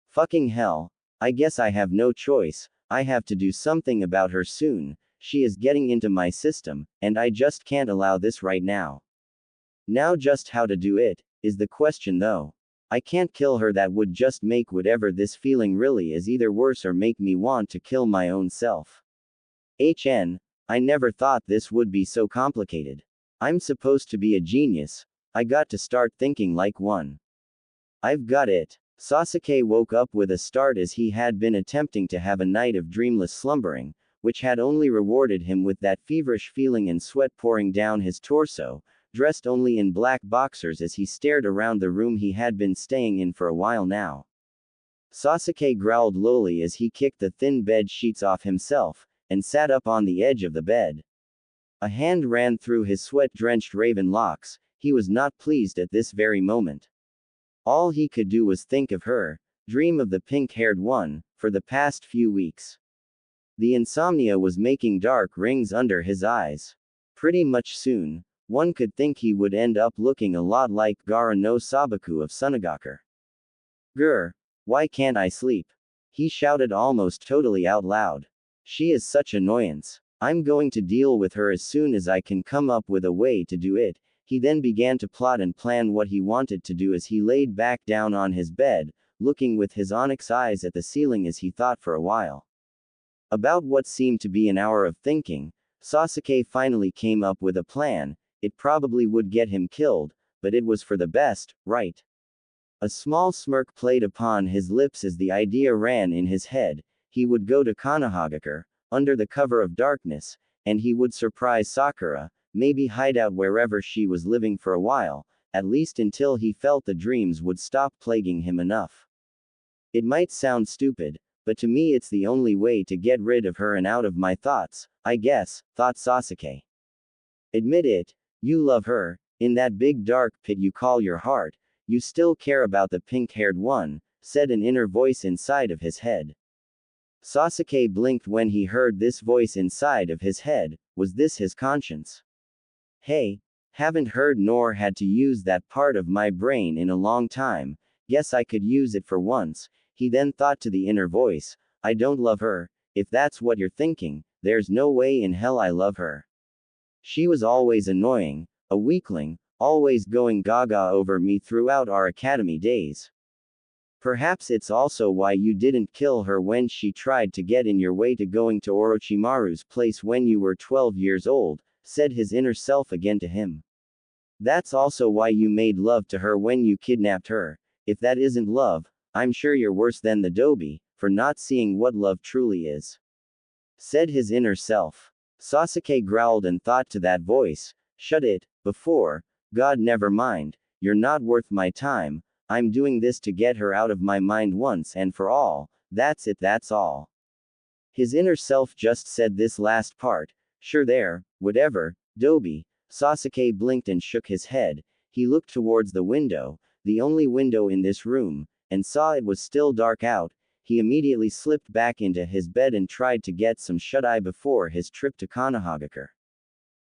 Fucking hell. I guess I have no choice, I have to do something about her soon. She is getting into my system, and I just can't allow this right now. Now just how to do it, is the question though. I can't kill her, that would just make whatever this feeling really is either worse or make me want to kill my own self. I never thought this would be so complicated. I'm supposed to be a genius, I got to start thinking like one. I've got it. Sasuke woke up with a start as he had been attempting to have a night of dreamless slumbering, which had only rewarded him with that feverish feeling and sweat pouring down his torso, dressed only in black boxers as he stared around the room he had been staying in for a while now. Sasuke growled lowly as he kicked the thin bed sheets off himself, and sat up on the edge of the bed. A hand ran through his sweat-drenched raven locks, he was not pleased at this very moment. All he could do was think of her, dream of the pink-haired one, for the past few weeks. The insomnia was making dark rings under his eyes. Pretty much soon, one could think he would end up looking a lot like Gaara no Sabaku of Sunagaku. Grr. Why can't I sleep? He shouted almost totally out loud. She is such annoyance. I'm going to deal with her as soon as I can come up with a way to do it. He then began to plot and plan what he wanted to do as he laid back down on his bed, looking with his onyx eyes at the ceiling as he thought for a while. About what seemed to be an hour of thinking, Sasuke finally came up with a plan. It probably would get him killed, but it was for the best, right? A small smirk played upon his lips as the idea ran in his head. He would go to Konohagakure, under the cover of darkness, and he would surprise Sakura, maybe hide out wherever she was living for a while, at least until he felt the dreams would stop plaguing him enough. It might sound stupid, but to me it's the only way to get rid of her and out of my thoughts, I guess, thought Sasuke. Admit it. You love her, in that big dark pit you call your heart, you still care about the pink-haired one, said an inner voice inside of his head. Sasuke blinked when he heard this voice inside of his head. Was this his conscience? Hey, haven't heard nor had to use that part of my brain in a long time, guess I could use it for once. He then thought to the inner voice, I don't love her, if that's what you're thinking, there's no way in hell I love her. She was always annoying, a weakling, always going gaga over me throughout our academy days. Perhaps it's also why you didn't kill her when she tried to get in your way to going to Orochimaru's place when you were 12 years old, said his inner self again to him. That's also why you made love to her when you kidnapped her. If that isn't love, I'm sure you're worse than the Dobi, for not seeing what love truly is, said his inner self. Sasuke growled and thought to that voice, shut it, before, God never mind, you're not worth my time, I'm doing this to get her out of my mind once and for all, that's it, that's all. His inner self just said this last part, sure there, whatever, Dobi. Sasuke blinked and shook his head, he looked towards the window, the only window in this room, and saw it was still dark out. He immediately slipped back into his bed and tried to get some shut-eye before his trip to Konohagakure.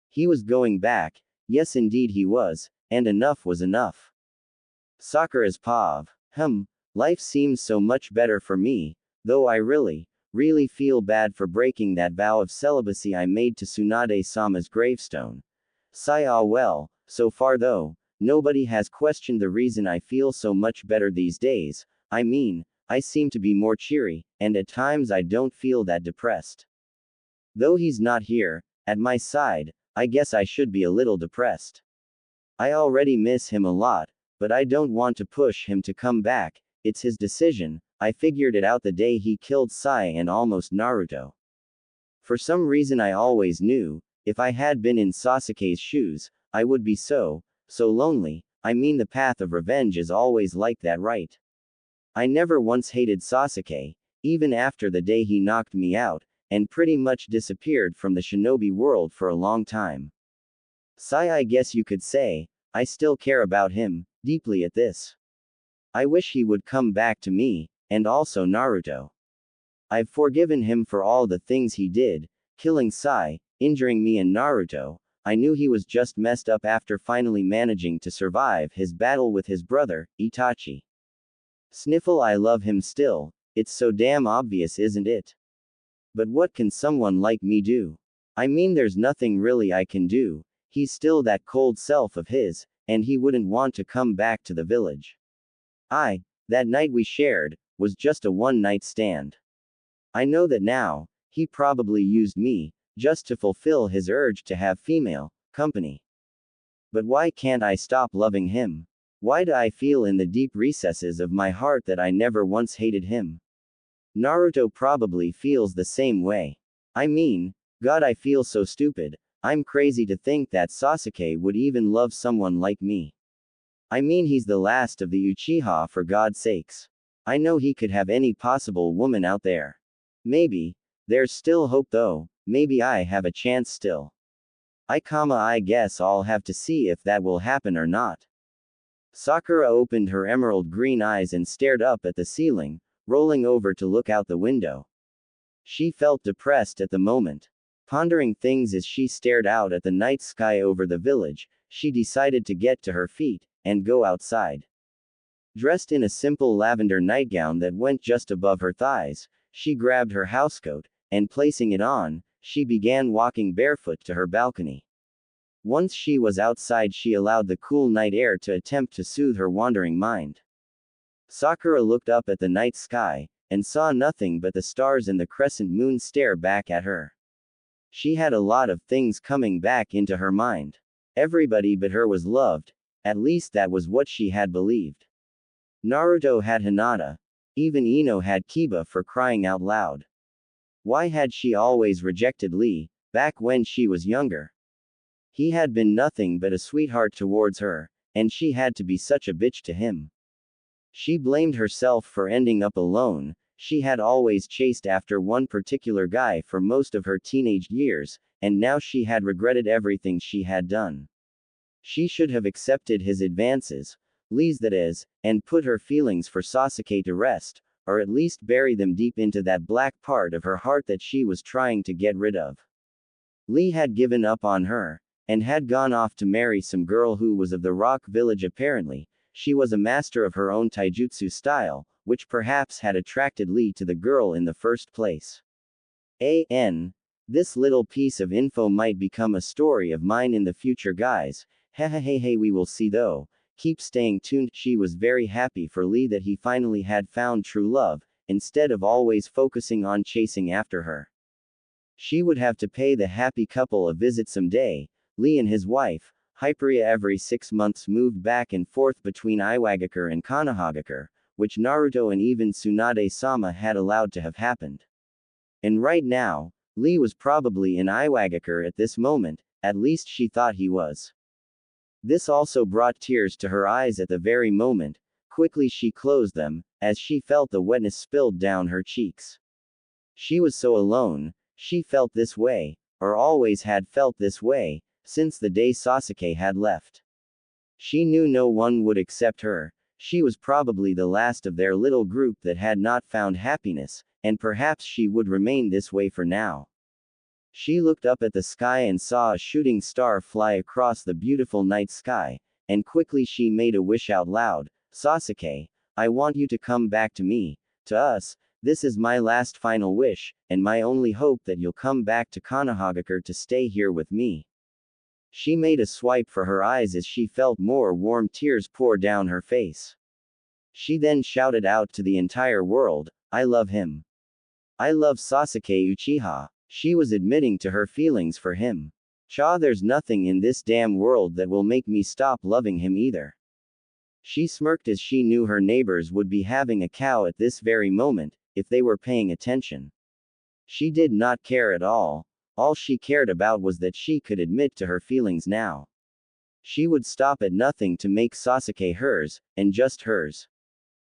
He was going back, yes indeed he was, and enough was enough. Sakura's pav. Life seems so much better for me, though I really feel bad for breaking that vow of celibacy I made to Tsunade-sama's gravestone. Sigh ah well, so far though, nobody has questioned the reason I feel so much better these days. I mean, I seem to be more cheery, and at times I don't feel that depressed. Though he's not here, at my side, I guess I should be a little depressed. I already miss him a lot, but I don't want to push him to come back, it's his decision. I figured it out the day he killed Sai and almost Naruto. For some reason I always knew, if I had been in Sasuke's shoes, I would be so lonely. I mean the path of revenge is always like that, right? I never once hated Sasuke, even after the day he knocked me out, and pretty much disappeared from the shinobi world for a long time. Sigh, I guess you could say, I still care about him, deeply at this. I wish he would come back to me, and also Naruto. I've forgiven him for all the things he did, killing Sai, injuring me and Naruto. I knew he was just messed up after finally managing to survive his battle with his brother, Itachi. Sniffle, I love him still, it's so damn obvious, isn't it? But what can someone like me do? I mean, there's nothing really I can do, he's still that cold self of his, and he wouldn't want to come back to the village. That night we shared, was just a one-night stand. I know that now, he probably used me, just to fulfill his urge to have female company. But why can't I stop loving him? Why do I feel in the deep recesses of my heart that I never once hated him? Naruto probably feels the same way. I mean, God, I feel so stupid. I'm crazy to think that Sasuke would even love someone like me. I mean, he's the last of the Uchiha, for God's sakes. I know he could have any possible woman out there. Maybe. There's still hope though, maybe I have a chance still. I guess I'll have to see if that will happen or not. Sakura opened her emerald green eyes and stared up at the ceiling, rolling over to look out the window. She felt depressed at the moment. Pondering things as she stared out at the night sky over the village, she decided to get to her feet, and go outside. Dressed in a simple lavender nightgown that went just above her thighs, she grabbed her housecoat, and placing it on, she began walking barefoot to her balcony. Once she was outside, she allowed the cool night air to attempt to soothe her wandering mind. Sakura looked up at the night sky, and saw nothing but the stars and the crescent moon stare back at her. She had a lot of things coming back into her mind. Everybody but her was loved, at least that was what she had believed. Naruto had Hinata. Even Ino had Kiba, for crying out loud. Why had she always rejected Lee, back when she was younger? He had been nothing but a sweetheart towards her, and she had to be such a bitch to him. She blamed herself for ending up alone. She had always chased after one particular guy for most of her teenage years, and now she had regretted everything she had done. She should have accepted his advances, Lee's that is, and put her feelings for Sasuke to rest, or at least bury them deep into that black part of her heart that she was trying to get rid of. Lee had given up on her, and had gone off to marry some girl who was of the Rock Village apparently. She was a master of her own taijutsu style, which perhaps had attracted Lee to the girl in the first place. This little piece of info might become a story of mine in the future, guys. Hey, we will see though. Keep staying tuned. She was very happy for Lee that he finally had found true love, instead of always focusing on chasing after her. She would have to pay the happy couple a visit someday. Lee and his wife, Hyperia, every 6 months moved back and forth between Iwagakure and Konohagakure, which Naruto and even Tsunade-sama had allowed to have happened. And right now, Lee was probably in Iwagakure at this moment, at least she thought he was. This also brought tears to her eyes at the very moment. Quickly she closed them, as she felt the wetness spilled down her cheeks. She was so alone. She felt this way, or always had felt this way, since the day Sasuke had left. She knew no one would accept her. She was probably the last of their little group that had not found happiness, and perhaps she would remain this way for now. She looked up at the sky and saw a shooting star fly across the beautiful night sky, and quickly she made a wish out loud. Sasuke, I want you to come back to me, to us. This is my last final wish, and my only hope that you'll come back to Konohagakure to stay here with me. She made a swipe for her eyes as she felt more warm tears pour down her face. She then shouted out to the entire world, I love him. I love Sasuke Uchiha. She was admitting to her feelings for him. There's nothing in this damn world that will make me stop loving him either. She smirked as she knew her neighbors would be having a cow at this very moment, if they were paying attention. She did not care at all. All she cared about was that she could admit to her feelings now. She would stop at nothing to make Sasuke hers, and just hers.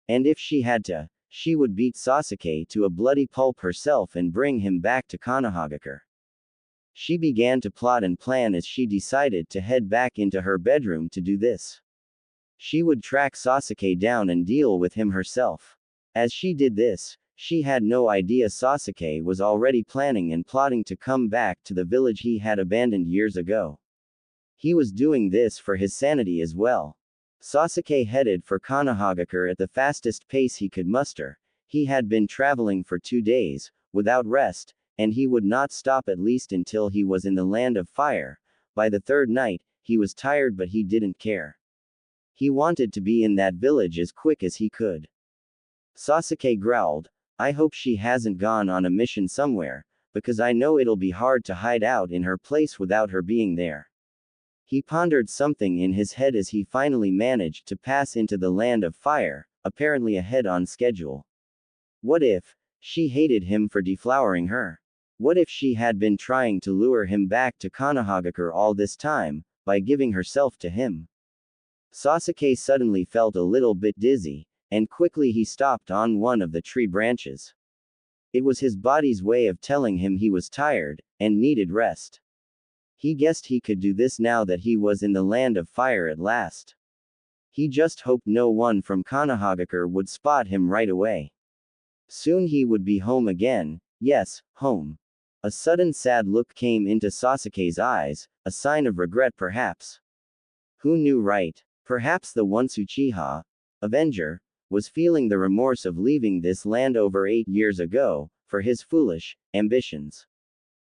And if she had to, she would beat Sasuke to a bloody pulp herself and bring him back to Konohagakure. She began to plot and plan as she decided to head back into her bedroom to do this. She would track Sasuke down and deal with him herself. As she did this, she had no idea Sasuke was already planning and plotting to come back to the village he had abandoned years ago. He was doing this for his sanity as well. Sasuke headed for Konohagakure at the fastest pace he could muster. He had been traveling for 2 days, without rest, and he would not stop at least until he was in the land of fire. By the 3rd night, he was tired but he didn't care. He wanted to be in that village as quick as he could. Sasuke growled, "I hope she hasn't gone on a mission somewhere, because I know it'll be hard to hide out in her place without her being there." He pondered something in his head as he finally managed to pass into the land of fire, apparently ahead on schedule. What if she hated him for deflowering her? What if she had been trying to lure him back to Konohagakure all this time, by giving herself to him? Sasuke suddenly felt a little bit dizzy, and quickly he stopped on one of the tree branches. It was his body's way of telling him he was tired, and needed rest. He guessed he could do this now that he was in the land of fire at last. He just hoped no one from Konohagakure would spot him right away. Soon he would be home again, yes, home. A sudden sad look came into Sasuke's eyes, a sign of regret perhaps. Who knew, right? Perhaps the once Uchiha Avenger was feeling the remorse of leaving this land over 8 years ago, for his foolish ambitions.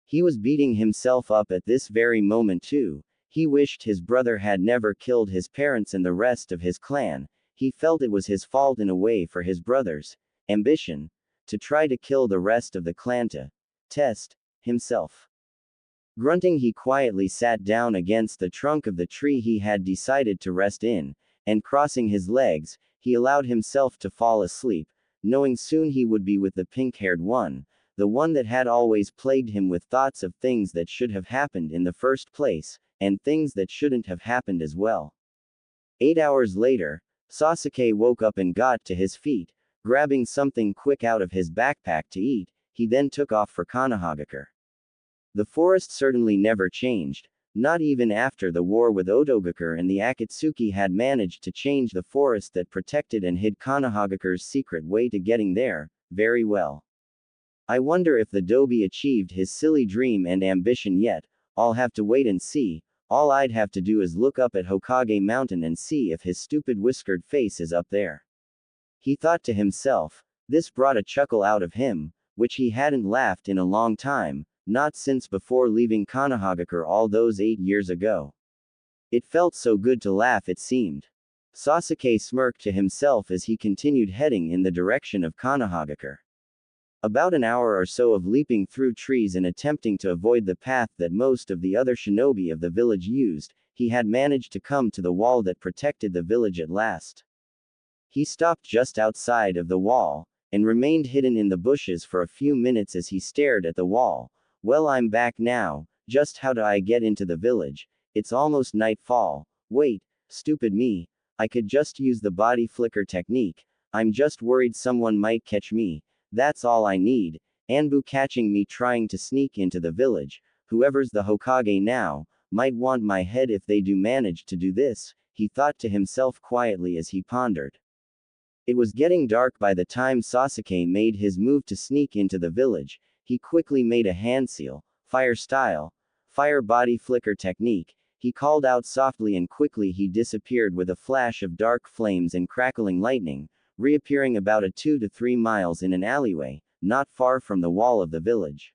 He was beating himself up at this very moment too. He wished his brother had never killed his parents and the rest of his clan. He felt it was his fault in a way for his brother's ambition to try to kill the rest of the clan to test himself. Grunting, he quietly sat down against the trunk of the tree he had decided to rest in, and crossing his legs, he allowed himself to fall asleep, knowing soon he would be with the pink-haired one, the one that had always plagued him with thoughts of things that should have happened in the first place, and things that shouldn't have happened as well. 8 hours later, Sasuke woke up and got to his feet, grabbing something quick out of his backpack to eat. He then took off for Konohagakure. The forest certainly never changed, not even after the war with Otogakure and the Akatsuki had managed to change the forest that protected and hid Konohagakure's secret way to getting there, very well. I wonder if the Dobi achieved his silly dream and ambition yet. I'll have to wait and see. All I'd have to do is look up at Hokage Mountain and see if his stupid whiskered face is up there. He thought to himself. This brought a chuckle out of him, which he hadn't laughed in a long time, not since before leaving Konohagakure all those 8 years ago. It felt so good to laugh it seemed. Sasuke smirked to himself as he continued heading in the direction of Konohagakure. About an hour or so of leaping through trees and attempting to avoid the path that most of the other shinobi of the village used, he had managed to come to the wall that protected the village at last. He stopped just outside of the wall, and remained hidden in the bushes for a few minutes as he stared at the wall. Well, I'm back now. Just how do I get into the village? It's almost nightfall. Wait, stupid me. I could just use the body flicker technique. I'm just worried someone might catch me. That's all I need. Anbu catching me trying to sneak into the village. Whoever's the Hokage now, might want my head if they do manage to do this, he thought to himself quietly as he pondered. It was getting dark by the time Sasuke made his move to sneak into the village. He quickly made a hand seal, fire style, fire body flicker technique. He called out softly and quickly he disappeared with a flash of dark flames and crackling lightning, reappearing about 2 to 3 miles in an alleyway, not far from the wall of the village.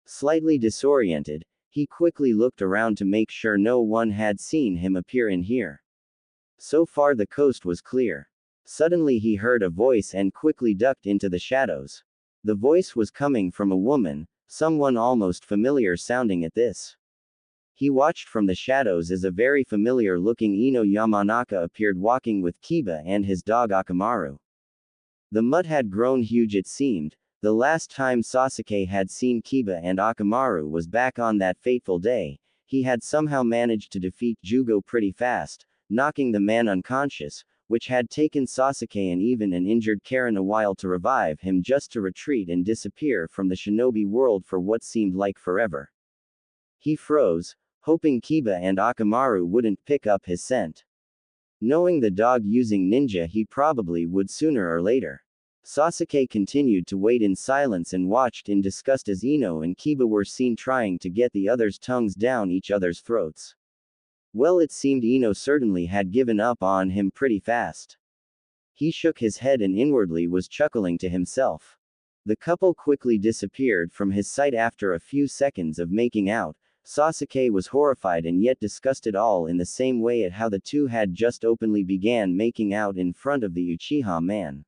Slightly disoriented, he quickly looked around to make sure no one had seen him appear in here. So far the coast was clear. Suddenly he heard a voice and quickly ducked into the shadows. The voice was coming from a woman, someone almost familiar sounding at this. He watched from the shadows as a very familiar-looking Ino Yamanaka appeared walking with Kiba and his dog Akamaru. The mud had grown huge it seemed. The last time Sasuke had seen Kiba and Akamaru was back on that fateful day. He had somehow managed to defeat Jugo pretty fast, knocking the man unconscious, which had taken Sasuke and even an injured Karen a while to revive him just to retreat and disappear from the shinobi world for what seemed like forever. He froze, hoping Kiba and Akamaru wouldn't pick up his scent. Knowing the dog using ninja, he probably would sooner or later. Sasuke continued to wait in silence and watched in disgust as Ino and Kiba were seen trying to get the others' tongues down each other's throats. Well, it seemed Ino certainly had given up on him pretty fast. He shook his head and inwardly was chuckling to himself. The couple quickly disappeared from his sight after a few seconds of making out. Sasuke was horrified and yet disgusted all in the same way at how the two had just openly began making out in front of the Uchiha man.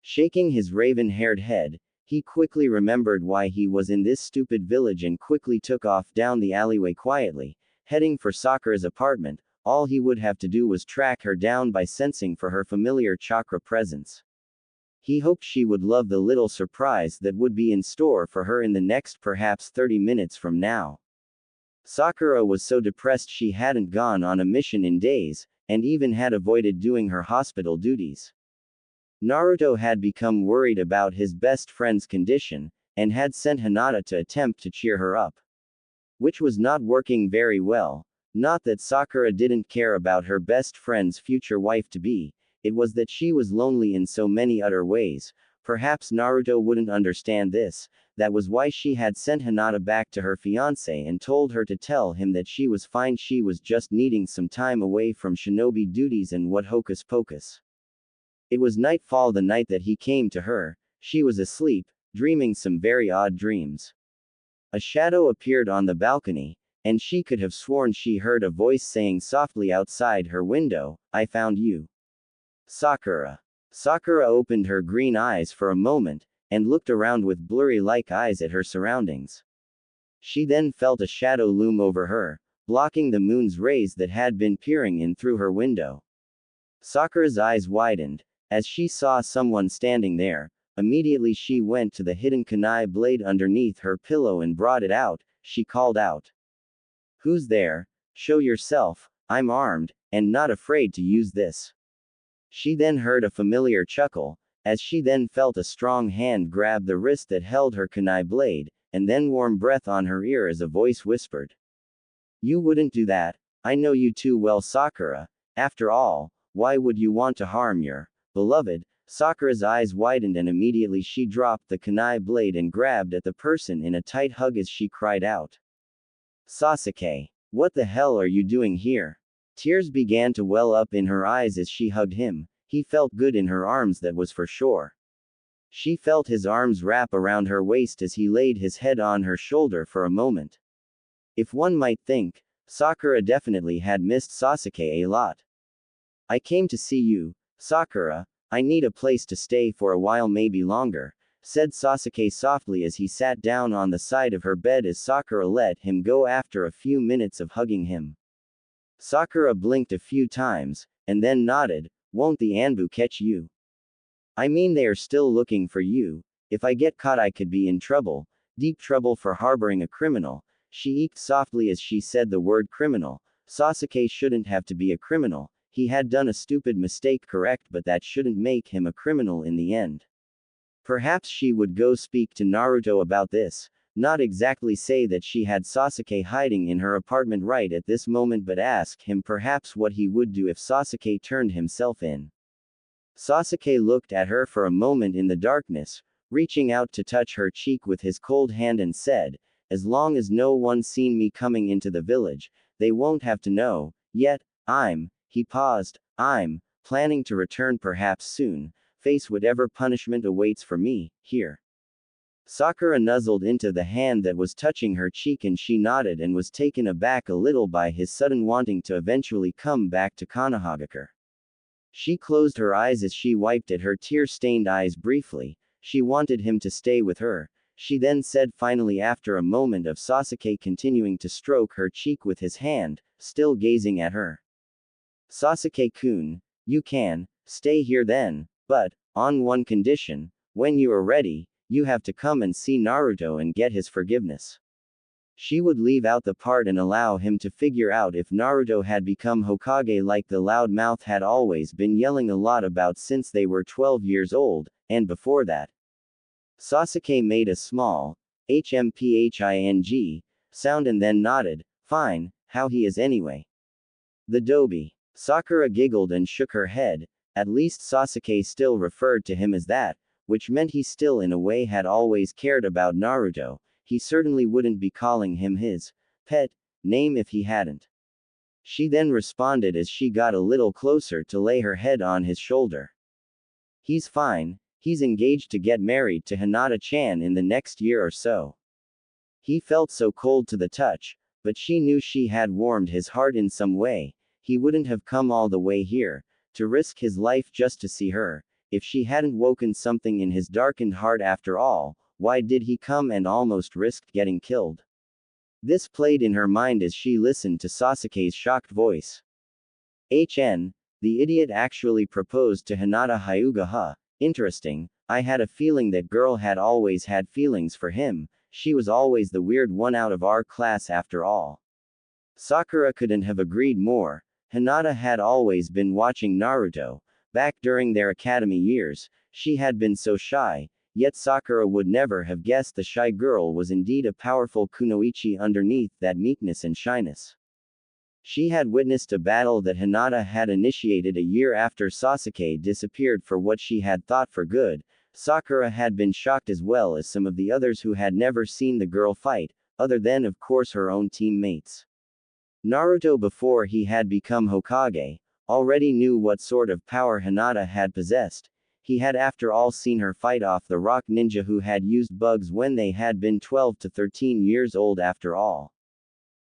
Shaking his raven-haired head, he quickly remembered why he was in this stupid village and quickly took off down the alleyway quietly, heading for Sakura's apartment. All he would have to do was track her down by sensing for her familiar chakra presence. He hoped she would love the little surprise that would be in store for her in the next perhaps 30 minutes from now. Sakura was so depressed she hadn't gone on a mission in days, and even had avoided doing her hospital duties. Naruto had become worried about his best friend's condition, and had sent Hinata to attempt to cheer her up. Which was not working very well. Not that Sakura didn't care about her best friend's future wife-to-be, it was that she was lonely in so many other ways. Perhaps Naruto wouldn't understand this. That was why she had sent Hinata back to her fiancé and told her to tell him that she was fine, she was just needing some time away from shinobi duties and what hocus pocus. It was nightfall the night that he came to her. She was asleep, dreaming some very odd dreams. A shadow appeared on the balcony, and she could have sworn she heard a voice saying softly outside her window, "I found you." Sakura. Sakura opened her green eyes for a moment, and looked around with blurry-like eyes at her surroundings. She then felt a shadow loom over her, blocking the moon's rays that had been peering in through her window. Sakura's eyes widened, as she saw someone standing there. Immediately she went to the hidden kunai blade underneath her pillow and brought it out. She called out, "Who's there? Show yourself, I'm armed, and not afraid to use this." She then heard a familiar chuckle, as she then felt a strong hand grab the wrist that held her kunai blade, and then warm breath on her ear as a voice whispered, "You wouldn't do that, I know you too well, Sakura. After all, why would you want to harm your beloved?" Sakura's eyes widened and immediately she dropped the kunai blade and grabbed at the person in a tight hug as she cried out, "Sasuke! What the hell are you doing here?" Tears began to well up in her eyes as she hugged him. He felt good in her arms, that was for sure. She felt his arms wrap around her waist as he laid his head on her shoulder for a moment. If one might think, Sakura definitely had missed Sasuke a lot. "I came to see you, Sakura. I need a place to stay for a while, maybe longer," said Sasuke softly as he sat down on the side of her bed as Sakura let him go after a few minutes of hugging him. Sakura blinked a few times, and then nodded. "Won't the Anbu catch you? I mean, they are still looking for you. If I get caught I could be in trouble, deep trouble for harboring a criminal." She eked softly as she said the word criminal. Sasuke shouldn't have to be a criminal. He had done a stupid mistake, correct, but that shouldn't make him a criminal in the end. Perhaps she would go speak to Naruto about this. Not exactly say that she had Sasuke hiding in her apartment right at this moment, but ask him perhaps what he would do if Sasuke turned himself in. Sasuke looked at her for a moment in the darkness, reaching out to touch her cheek with his cold hand and said, "As long as no one's seen me coming into the village, they won't have to know. Yet, he paused, I'm planning to return perhaps soon, face whatever punishment awaits for me, here." Sakura nuzzled into the hand that was touching her cheek and she nodded and was taken aback a little by his sudden wanting to eventually come back to Konohagakure. She closed her eyes as she wiped at her tear-stained eyes briefly. She wanted him to stay with her. She then said finally after a moment of Sasuke continuing to stroke her cheek with his hand, still gazing at her. "Sasuke-kun, you can stay here then, but on one condition. When you are ready, you have to come and see Naruto and get his forgiveness." She would leave out the part and allow him to figure out if Naruto had become Hokage like the loud mouth had always been yelling a lot about since they were 12 years old, and before that. Sasuke made a small, HMPHING, sound and then nodded. Fine, how he is anyway. The Dobi. Sakura giggled and shook her head. At least Sasuke still referred to him as that, which meant he still in a way had always cared about Naruto. He certainly wouldn't be calling him his pet name if he hadn't. She then responded as she got a little closer to lay her head on his shoulder. He's fine, he's engaged to get married to Hinata-chan in the next year or so. He felt so cold to the touch, but she knew she had warmed his heart in some way. He wouldn't have come all the way here, to risk his life just to see her, if she hadn't woken something in his darkened heart after all. Why did he come and almost risked getting killed? This played in her mind as she listened to Sasuke's shocked voice. The idiot actually proposed to Hinata Hyuga, huh? Interesting, I had a feeling that girl had always had feelings for him, she was always the weird one out of our class after all. Sakura couldn't have agreed more. Hinata had always been watching Naruto. Back during their academy years, she had been so shy, yet Sakura would never have guessed the shy girl was indeed a powerful kunoichi underneath that meekness and shyness. She had witnessed a battle that Hinata had initiated a year after Sasuke disappeared for what she had thought for good. Sakura had been shocked as well as some of the others who had never seen the girl fight, other than of course her own teammates. Naruto, before he had become Hokage, already knew what sort of power Hinata had possessed. He had after all seen her fight off the rock ninja who had used bugs when they had been 12 to 13 years old after all.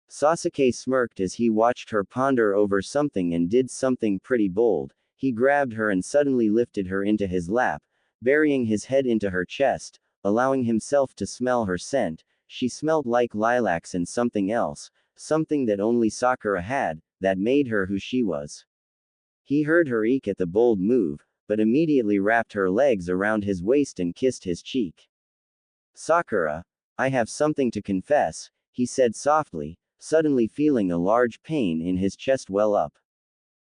Sasuke smirked as he watched her ponder over something and did something pretty bold. He grabbed her and suddenly lifted her into his lap, burying his head into her chest, allowing himself to smell her scent. She smelled like lilacs and something else, something that only Sakura had, that made her who she was. He heard her eek at the bold move, but immediately wrapped her legs around his waist and kissed his cheek. Sakura, I have something to confess, he said softly, suddenly feeling a large pain in his chest well up.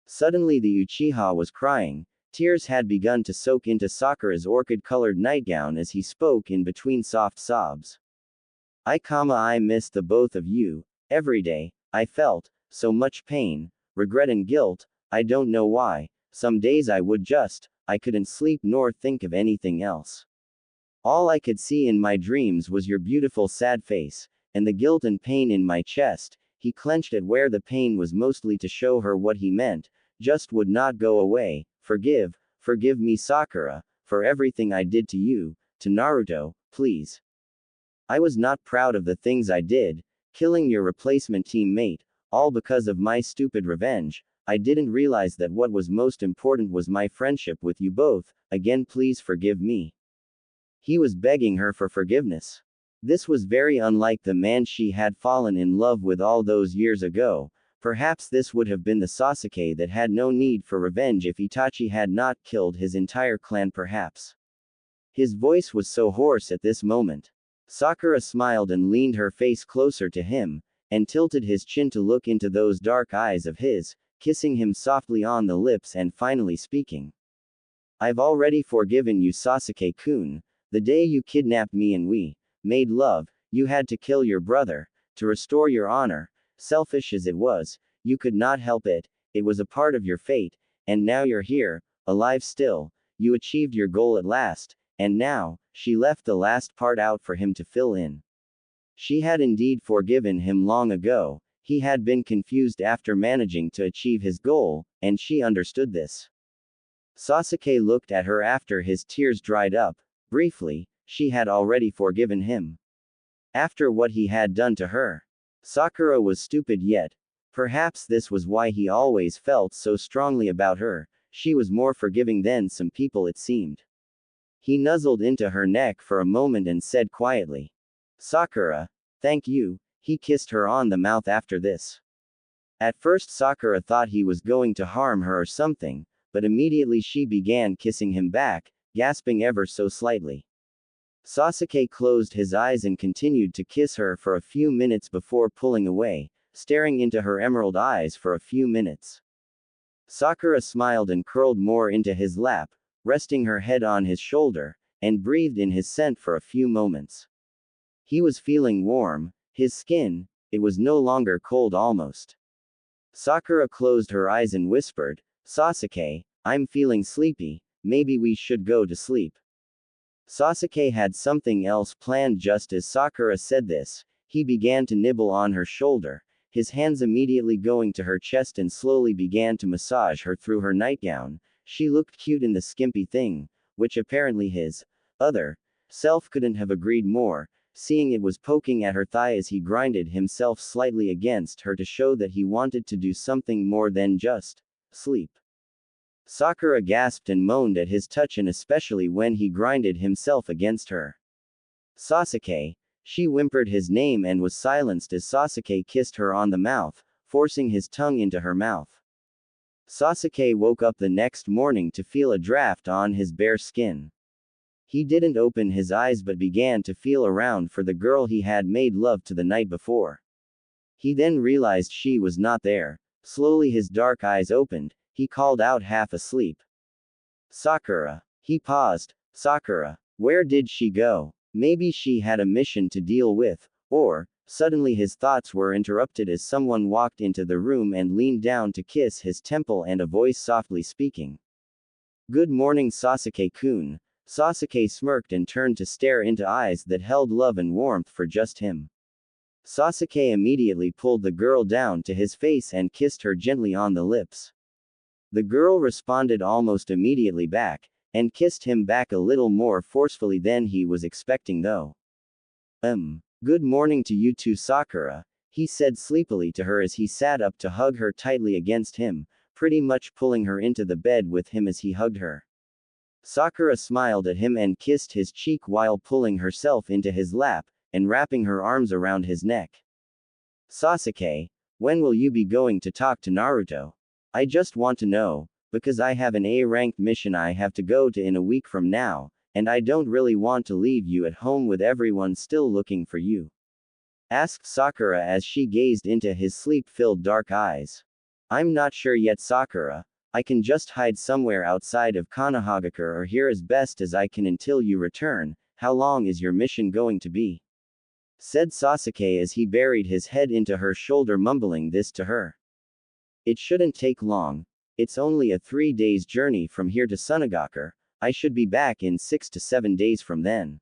Suddenly the Uchiha was crying. Tears had begun to soak into Sakura's orchid-colored nightgown as he spoke in between soft sobs. I miss the both of you. Every day, I felt so much pain, regret and guilt, I don't know why. Some days I couldn't sleep nor think of anything else. All I could see in my dreams was your beautiful sad face, and the guilt and pain in my chest. He clenched it where the pain was mostly to show her what he meant, just would not go away. Forgive me Sakura, for everything I did to you, to Naruto, please. I was not proud of the things I did, killing your replacement teammate, all because of my stupid revenge. I didn't realize that what was most important was my friendship with you both. Again, please forgive me. He was begging her for forgiveness. This was very unlike the man she had fallen in love with all those years ago. Perhaps this would have been the Sasuke that had no need for revenge if Itachi had not killed his entire clan perhaps. His voice was so hoarse at this moment. Sakura smiled and leaned her face closer to him, and tilted his chin to look into those dark eyes of his, kissing him softly on the lips and finally speaking. I've already forgiven you Sasuke-kun. The day you kidnapped me and we made love, you had to kill your brother, to restore your honor. Selfish as it was, you could not help it, it was a part of your fate, and now you're here, alive still, you achieved your goal at last, and now, she left the last part out for him to fill in. She had indeed forgiven him long ago, he had been confused after managing to achieve his goal, and she understood this. Sasuke looked at her after his tears dried up. Briefly, she had already forgiven him. After what he had done to her. Sakura was stupid yet. Perhaps this was why he always felt so strongly about her. She was more forgiving than some people it seemed. He nuzzled into her neck for a moment and said quietly. Sakura, thank you. He kissed her on the mouth after this. At first Sakura thought he was going to harm her or something, but immediately she began kissing him back, gasping ever so slightly. Sasuke closed his eyes and continued to kiss her for a few minutes before pulling away, staring into her emerald eyes for a few minutes. Sakura smiled and curled more into his lap, resting her head on his shoulder, and breathed in his scent for a few moments. He was feeling warm, his skin, it was no longer cold almost. Sakura closed her eyes and whispered, "Sasuke, I'm feeling sleepy, maybe we should go to sleep." Sasuke had something else planned just as Sakura said this. He began to nibble on her shoulder, his hands immediately going to her chest and slowly began to massage her through her nightgown. She looked cute in the skimpy thing, which apparently his other self couldn't have agreed more, seeing it was poking at her thigh as he grinded himself slightly against her to show that he wanted to do something more than just sleep. Sakura gasped and moaned at his touch, and especially when he grinded himself against her. "Sasuke," she whimpered his name and was silenced as Sasuke kissed her on the mouth, forcing his tongue into her mouth. Sasuke woke up the next morning to feel a draft on his bare skin. He didn't open his eyes but began to feel around for the girl he had made love to the night before. He then realized she was not there. Slowly his dark eyes opened. He called out half asleep, "Sakura." He paused. Sakura. Where did she go? Maybe she had a mission to deal with, or, suddenly his thoughts were interrupted as someone walked into the room and leaned down to kiss his temple and a voice softly speaking. "Good morning, Sasuke-kun." Sasuke smirked and turned to stare into eyes that held love and warmth for just him. Sasuke immediately pulled the girl down to his face and kissed her gently on the lips. The girl responded almost immediately back, and kissed him back a little more forcefully than he was expecting though. Good morning to you too, Sakura," he said sleepily to her as he sat up to hug her tightly against him, pretty much pulling her into the bed with him as he hugged her. Sakura smiled at him and kissed his cheek while pulling herself into his lap, and wrapping her arms around his neck. "Sasuke, when will you be going to talk to Naruto? I just want to know, because I have an A-ranked mission I have to go to in a week from now, and I don't really want to leave you at home with everyone still looking for you," asked Sakura as she gazed into his sleep-filled dark eyes. "I'm not sure yet, Sakura. I can just hide somewhere outside of Konohagakure or here as best as I can until you return. How long is your mission going to be?" said Sasuke as he buried his head into her shoulder, mumbling this to her. "It shouldn't take long. It's only a 3 days journey from here to Sunagakure. I should be back in 6 to 7 days from then."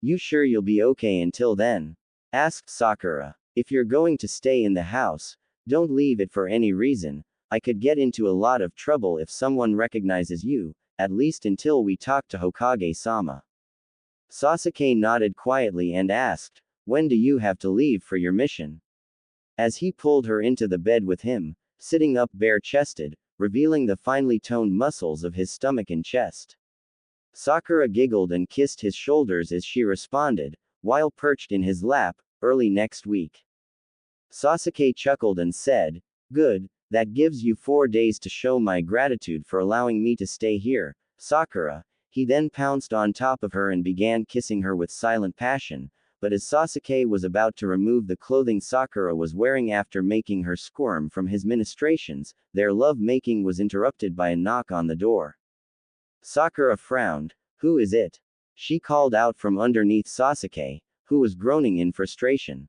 "You sure you'll be okay until then?" asked Sakura. "If you're going to stay in the house, don't leave it for any reason. I could get into a lot of trouble if someone recognizes you, at least until we talk to Hokage-sama." Sasuke nodded quietly and asked, "When do you have to leave for your mission?" As he pulled her into the bed with him, sitting up bare-chested, revealing the finely toned muscles of his stomach and chest. Sakura giggled and kissed his shoulders as she responded, while perched in his lap, "Early next week." Sasuke chuckled and said, "Good, that gives you 4 days to show my gratitude for allowing me to stay here, Sakura." He then pounced on top of her and began kissing her with silent passion, but as Sasuke was about to remove the clothing Sakura was wearing after making her squirm from his ministrations, their love-making was interrupted by a knock on the door. Sakura frowned. "Who is it?" she called out from underneath Sasuke, who was groaning in frustration.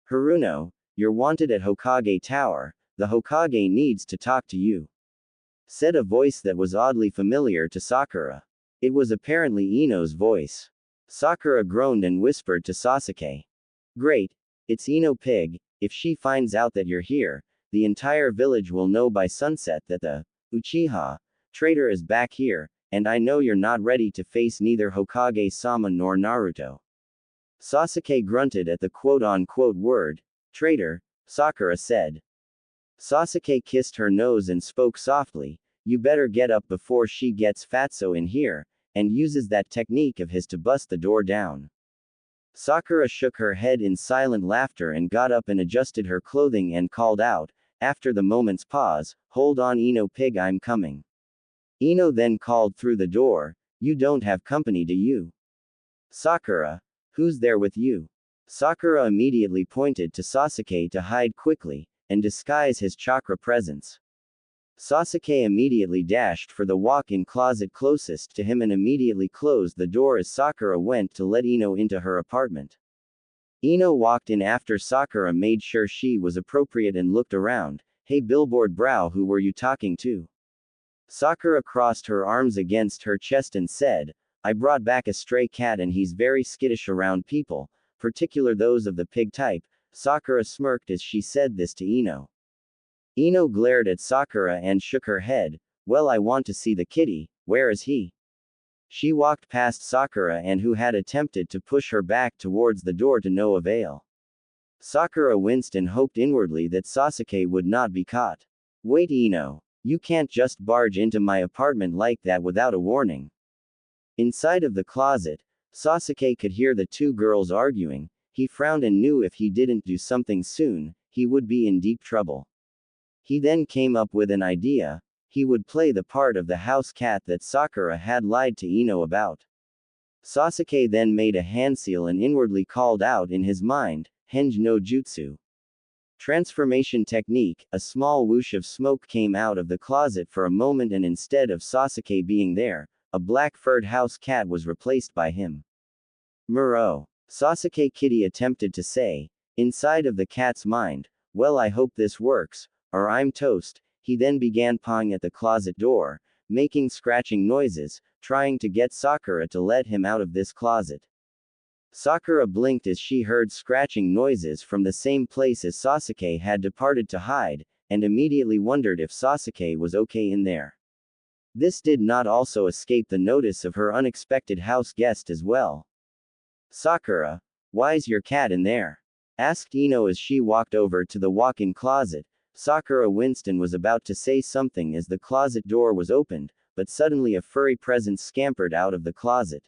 "Haruno, you're wanted at Hokage Tower. The Hokage needs to talk to you," said a voice that was oddly familiar to Sakura. It was apparently Ino's voice. Sakura groaned and whispered to Sasuke. "Great. It's Ino Pig. If she finds out that you're here, the entire village will know by sunset that the Uchiha traitor is back here, and I know you're not ready to face neither Hokage-sama nor Naruto." Sasuke grunted at the quote-unquote word, "traitor," Sakura said. Sasuke kissed her nose and spoke softly, "You better get up before she gets fatso in here," and uses that technique of his to bust the door down. Sakura shook her head in silent laughter and got up and adjusted her clothing and called out, after the moment's pause, "Hold on, Ino Pig, I'm coming." Ino then called through the door, "You don't have company, do you?" Sakura, who's there with you? Sakura immediately pointed to Sasuke to hide quickly, and disguise his chakra presence. Sasuke immediately dashed for the walk-in closet closest to him and immediately closed the door as Sakura went to let Ino into her apartment. Ino walked in after Sakura made sure she was appropriate and looked around. Hey billboard brow, who were you talking to? Sakura crossed her arms against her chest and said, I brought back a stray cat and he's very skittish around people, particular those of the pig type. Sakura smirked as she said this to Ino. Ino glared at Sakura and shook her head. Well, I want to see the kitty, where is he? She walked past Sakura and who had attempted to push her back towards the door to no avail. Sakura winced and hoped inwardly that Sasuke would not be caught. Wait, Ino. You can't just barge into my apartment like that without a warning. Inside of the closet, Sasuke could hear the two girls arguing. He frowned and knew if he didn't do something soon, he would be in deep trouble. He then came up with an idea. He would play the part of the house cat that Sakura had lied to Ino about. Sasuke then made a hand seal and inwardly called out in his mind, Henge no Jutsu. Transformation technique. A small whoosh of smoke came out of the closet for a moment and instead of Sasuke being there, a black furred house cat was replaced by him. Muro. Sasuke Kitty attempted to say, inside of the cat's mind, well, I hope this works, or I'm toast. He then began pawing at the closet door, making scratching noises, trying to get Sakura to let him out of this closet. Sakura blinked as she heard scratching noises from the same place as Sasuke had departed to hide, and immediately wondered if Sasuke was okay in there. This did not also escape the notice of her unexpected house guest as well. Sakura, why's your cat in there? Asked Ino as she walked over to the walk-in closet. Sakura winced and was about to say something as the closet door was opened, but suddenly a furry presence scampered out of the closet.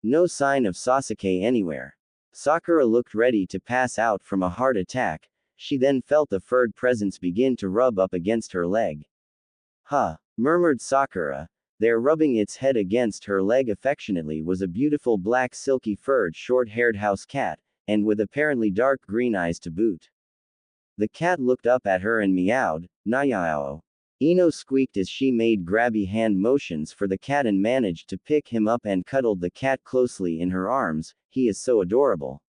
No sign of Sasuke anywhere. Sakura looked ready to pass out from a heart attack. She then felt the furred presence begin to rub up against her leg. Huh, murmured Sakura. There, rubbing its head against her leg affectionately, was a beautiful black silky furred short-haired house cat, and with apparently dark green eyes to boot. The cat looked up at her and meowed, Nayao. Ino squeaked as she made grabby hand motions for the cat and managed to pick him up and cuddled the cat closely in her arms. He is so adorable.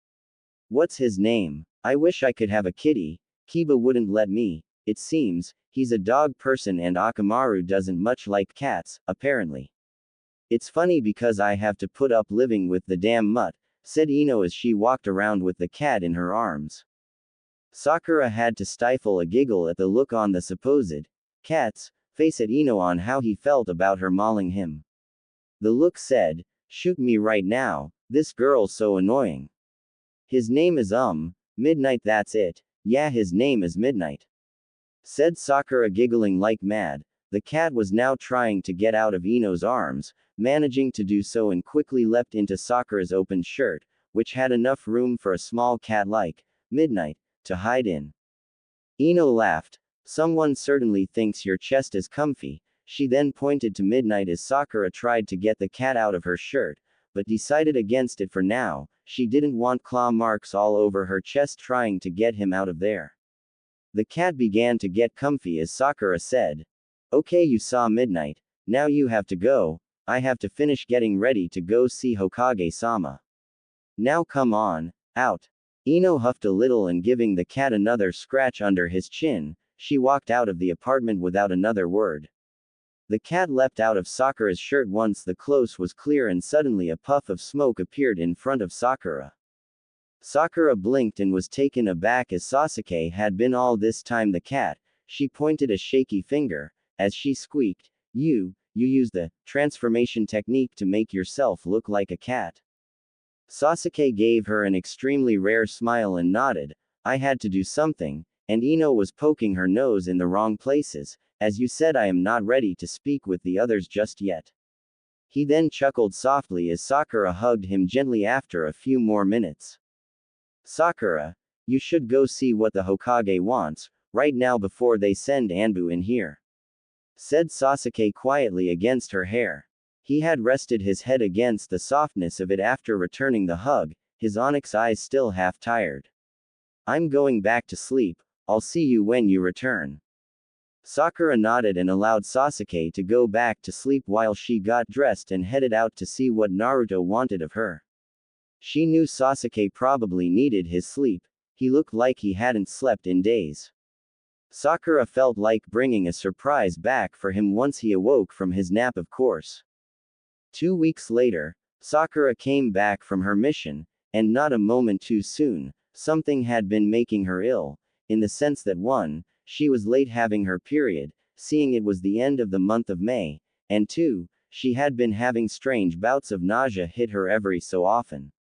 What's his name? I wish I could have a kitty. Kiba wouldn't let me. It seems, he's a dog person and Akamaru doesn't much like cats, apparently. It's funny because I have to put up living with the damn mutt, said Ino as she walked around with the cat in her arms. Sakura had to stifle a giggle at the look on the supposed cat's face at Ino on how he felt about her mauling him. The look said, shoot me right now, this girl's so annoying. His name is Midnight, that's it. Yeah, his name is Midnight. Said Sakura giggling like mad. The cat was now trying to get out of Ino's arms, managing to do so and quickly leapt into Sakura's open shirt, which had enough room for a small cat like Midnight to hide in. Ino laughed. Someone certainly thinks your chest is comfy. She then pointed to Midnight as Sakura tried to get the cat out of her shirt, but decided against it for now. She didn't want claw marks all over her chest trying to get him out of there. The cat began to get comfy as Sakura said, okay, you saw Midnight, now you have to go. I have to finish getting ready to go see Hokage-sama. Now come on, out. Ino huffed a little and giving the cat another scratch under his chin, she walked out of the apartment without another word. The cat leapt out of Sakura's shirt once the close was clear and suddenly a puff of smoke appeared in front of Sakura. Sakura blinked and was taken aback as Sasuke had been all this time the cat. She pointed a shaky finger, as she squeaked, you use the transformation technique to make yourself look like a cat. Sasuke gave her an extremely rare smile and nodded. I had to do something, and Ino was poking her nose in the wrong places. As you said, I am not ready to speak with the others just yet. He then chuckled softly as Sakura hugged him gently after a few more minutes. Sakura, you should go see what the Hokage wants, right now before they send Anbu in here. Said Sasuke quietly against her hair. He had rested his head against the softness of it after returning the hug, his onyx eyes still half tired. I'm going back to sleep, I'll see you when you return. Sakura nodded and allowed Sasuke to go back to sleep while she got dressed and headed out to see what Naruto wanted of her. She knew Sasuke probably needed his sleep, he looked like he hadn't slept in days. Sakura felt like bringing a surprise back for him once he awoke from his nap, of course. 2 weeks later, Sakura came back from her mission, and not a moment too soon, something had been making her ill, in the sense that 1, she was late having her period, seeing it was the end of the month of May, and 2, she had been having strange bouts of nausea hit her every so often.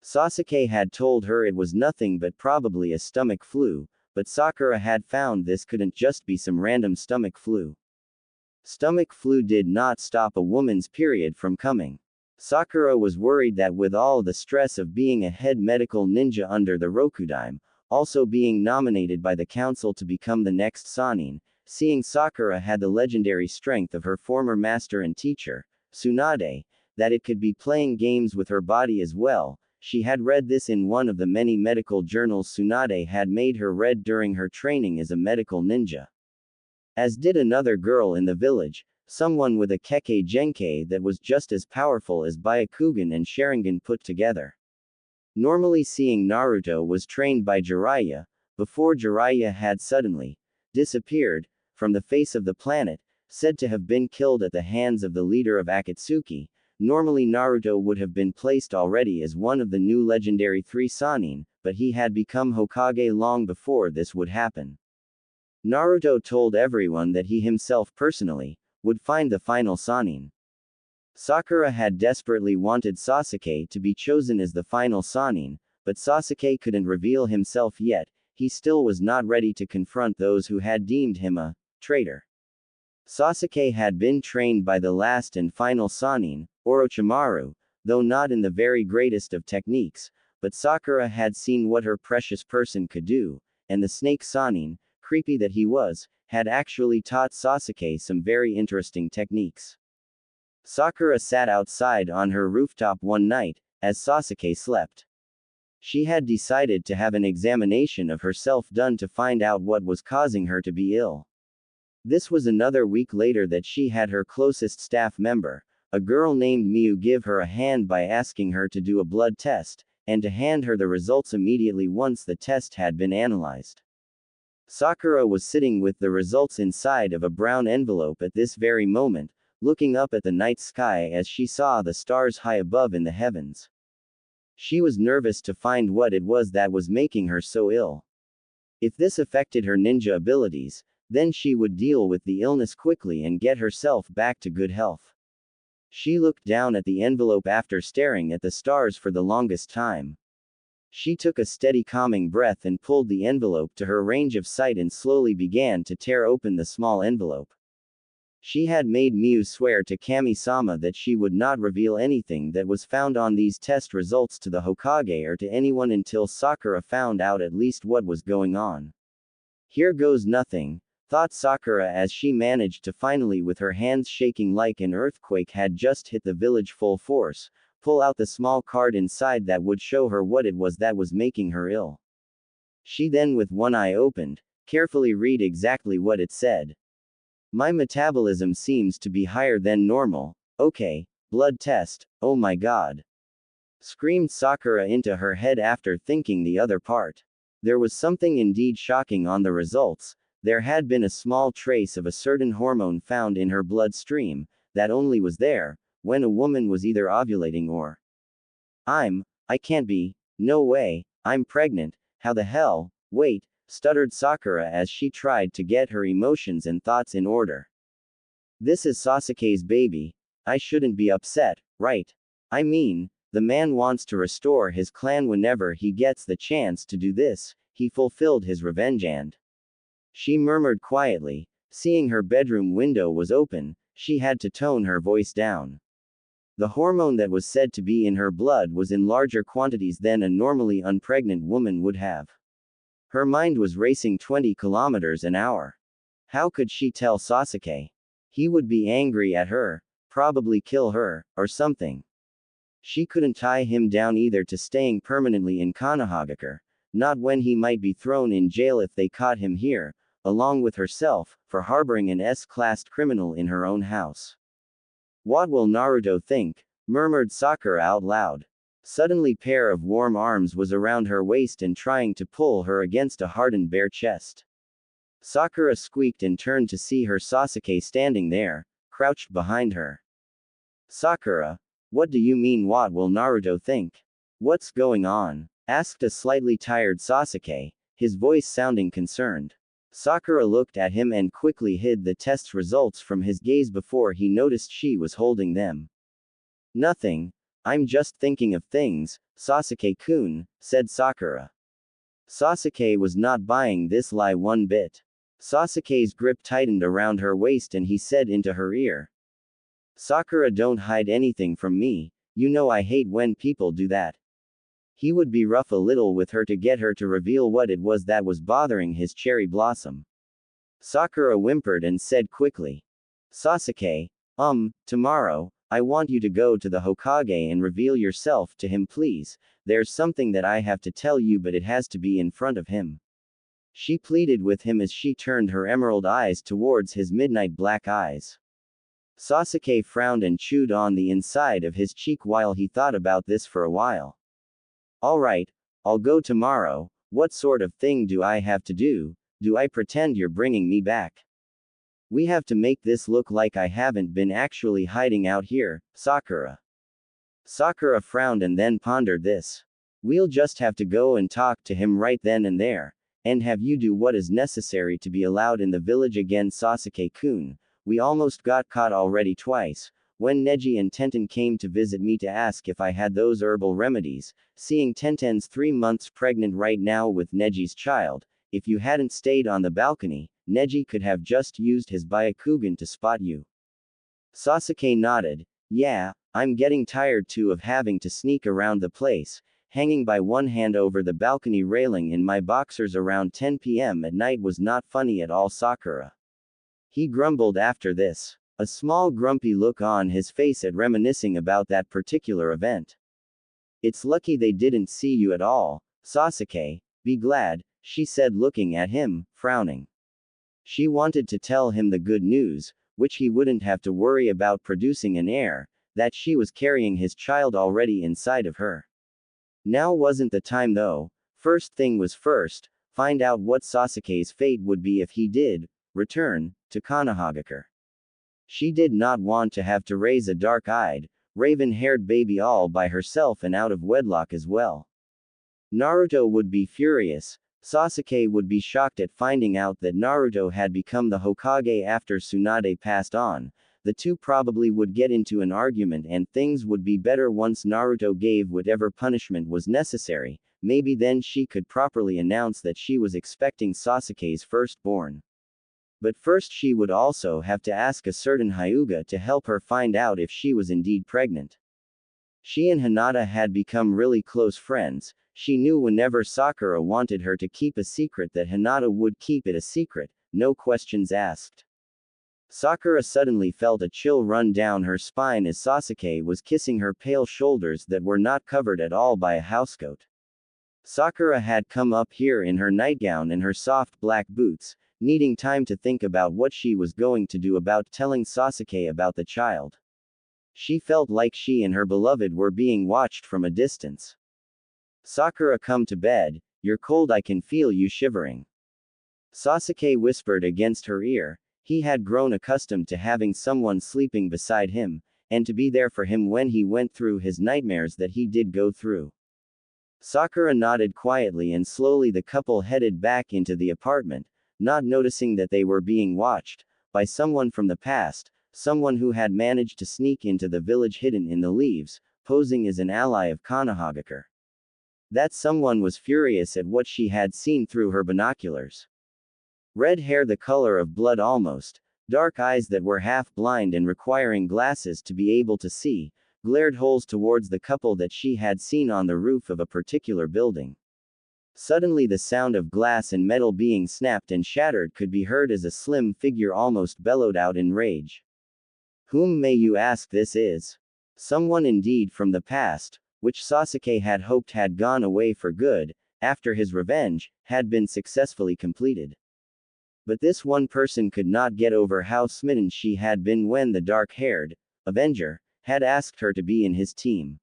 Sasuke had told her it was nothing but probably a stomach flu, but Sakura had found this couldn't just be some random stomach flu. Stomach flu did not stop a woman's period from coming. Sakura was worried that with all the stress of being a head medical ninja under the Rokudime, also being nominated by the council to become the next Sannin, seeing Sakura had the legendary strength of her former master and teacher, Tsunade, that it could be playing games with her body as well. She had read this in one of the many medical journals Tsunade had made her read during her training as a medical ninja. As did another girl in the village, someone with a Kekkei Genkai that was just as powerful as Byakugan and Sharingan put together. Normally seeing Naruto was trained by Jiraiya, before Jiraiya had suddenly disappeared from the face of the planet, said to have been killed at the hands of the leader of Akatsuki. Normally Naruto would have been placed already as one of the new legendary 3 Sannin, but he had become Hokage long before this would happen. Naruto told everyone that he himself personally would find the final Sannin. Sakura had desperately wanted Sasuke to be chosen as the final Sannin, but Sasuke couldn't reveal himself yet, he still was not ready to confront those who had deemed him a traitor. Sasuke had been trained by the last and final Sannin, Orochimaru, though not in the very greatest of techniques, but Sakura had seen what her precious person could do, and the snake Sannin, creepy that he was, had actually taught Sasuke some very interesting techniques. Sakura sat outside on her rooftop one night, as Sasuke slept. She had decided to have an examination of herself done to find out what was causing her to be ill. This was another week later that she had her closest staff member, a girl named Miu, give her a hand by asking her to do a blood test, and to hand her the results immediately once the test had been analyzed. Sakura was sitting with the results inside of a brown envelope at this very moment, looking up at the night sky as she saw the stars high above in the heavens. She was nervous to find what it was that was making her so ill. If this affected her ninja abilities, then she would deal with the illness quickly and get herself back to good health. She looked down at the envelope after staring at the stars for the longest time. She took a steady calming breath and pulled the envelope to her range of sight and slowly began to tear open the small envelope. She had made Miu swear to Kami-sama that she would not reveal anything that was found on these test results to the Hokage or to anyone until Sakura found out at least what was going on. Here goes nothing, thought Sakura as she managed to finally, with her hands shaking like an earthquake had just hit the village full force, pull out the small card inside that would show her what it was that was making her ill. She then, with one eye opened, carefully read exactly what it said. My metabolism seems to be higher than normal. Okay, blood test, oh my god. Screamed Sakura into her head after thinking the other part. There was something indeed shocking on the results. There had been a small trace of a certain hormone found in her bloodstream, that only was there when a woman was either ovulating or. I can't be, no way, I'm pregnant, how the hell, wait, stuttered Sakura as she tried to get her emotions and thoughts in order. This is Sasuke's baby, I shouldn't be upset, right? I mean, the man wants to restore his clan whenever he gets the chance to do this, he fulfilled his revenge and. She murmured quietly, seeing her bedroom window was open, she had to tone her voice down. The hormone that was said to be in her blood was in larger quantities than a normally unpregnant woman would have. Her mind was racing 20 kilometers an hour. How could she tell Sasuke? He would be angry at her, probably kill her, or something. She couldn't tie him down either to staying permanently in Konohagakure, not when he might be thrown in jail if they caught him here, along with herself, for harboring an S-classed criminal in her own house. What will Naruto think? Murmured Sakura out loud. Suddenly pair of warm arms was around her waist and trying to pull her against a hardened bare chest. Sakura squeaked and turned to see her Sasuke standing there, crouched behind her. Sakura, what do you mean what will Naruto think? What's going on? Asked a slightly tired Sasuke, his voice sounding concerned. Sakura looked at him and quickly hid the test's results from his gaze before he noticed she was holding them. Nothing. I'm just thinking of things, Sasuke-kun, said Sakura. Sasuke was not buying this lie one bit. Sasuke's grip tightened around her waist and he said into her ear. Sakura, don't hide anything from me, you know I hate when people do that. He would be rough a little with her to get her to reveal what it was that was bothering his cherry blossom. Sakura whimpered and said quickly. Sasuke, tomorrow, I want you to go to the Hokage and reveal yourself to him please, there's something that I have to tell you but it has to be in front of him. She pleaded with him as she turned her emerald eyes towards his midnight black eyes. Sasuke frowned and chewed on the inside of his cheek while he thought about this for a while. Alright, I'll go tomorrow, what sort of thing do I have to do? Do I pretend you're bringing me back? We have to make this look like I haven't been actually hiding out here, Sakura. Sakura frowned and then pondered this. We'll just have to go and talk to him right then and there, and have you do what is necessary to be allowed in the village again Sasuke-kun. We almost got caught already twice, when Neji and Tenten came to visit me to ask if I had those herbal remedies, seeing Tenten's 3 months pregnant right now with Neji's child, if you hadn't stayed on the balcony, Neji could have just used his Byakugan to spot you. Sasuke nodded. Yeah, I'm getting tired too of having to sneak around the place, hanging by one hand over the balcony railing in my boxers around 10 p.m. at night was not funny at all Sakura. He grumbled after this, a small grumpy look on his face at reminiscing about that particular event. It's lucky they didn't see you at all, Sasuke, be glad, she said looking at him, frowning. She wanted to tell him the good news, which he wouldn't have to worry about producing an heir, that she was carrying his child already inside of her. Now wasn't the time though, first thing was first, find out what Sasuke's fate would be if he did return to Konohagakure. She did not want to have to raise a dark-eyed, raven-haired baby all by herself and out of wedlock as well. Naruto would be furious. Sasuke would be shocked at finding out that Naruto had become the Hokage after Tsunade passed on. The two probably would get into an argument and things would be better once Naruto gave whatever punishment was necessary. Maybe then she could properly announce that she was expecting Sasuke's firstborn. But first she would also have to ask a certain Hyuga to help her find out if she was indeed pregnant. She and Hinata had become really close friends. She knew whenever Sakura wanted her to keep a secret that Hinata would keep it a secret, no questions asked. Sakura suddenly felt a chill run down her spine as Sasuke was kissing her pale shoulders that were not covered at all by a housecoat. Sakura had come up here in her nightgown and her soft black boots, needing time to think about what she was going to do about telling Sasuke about the child. She felt like she and her beloved were being watched from a distance. Sakura, come to bed, you're cold, I can feel you shivering. Sasuke whispered against her ear. He had grown accustomed to having someone sleeping beside him, and to be there for him when he went through his nightmares that he did go through. Sakura nodded quietly and slowly the couple headed back into the apartment, not noticing that they were being watched by someone from the past, someone who had managed to sneak into the village hidden in the leaves, posing as an ally of Konohagakure. That someone was furious at what she had seen through her binoculars. Red hair the color of blood almost, dark eyes that were half blind and requiring glasses to be able to see, glared holes towards the couple that she had seen on the roof of a particular building. Suddenly the sound of glass and metal being snapped and shattered could be heard as a slim figure almost bellowed out in rage. Whom may you ask this is? Someone indeed from the past, which Sasuke had hoped had gone away for good, after his revenge had been successfully completed. But this one person could not get over how smitten she had been when the dark-haired Avenger had asked her to be in his team.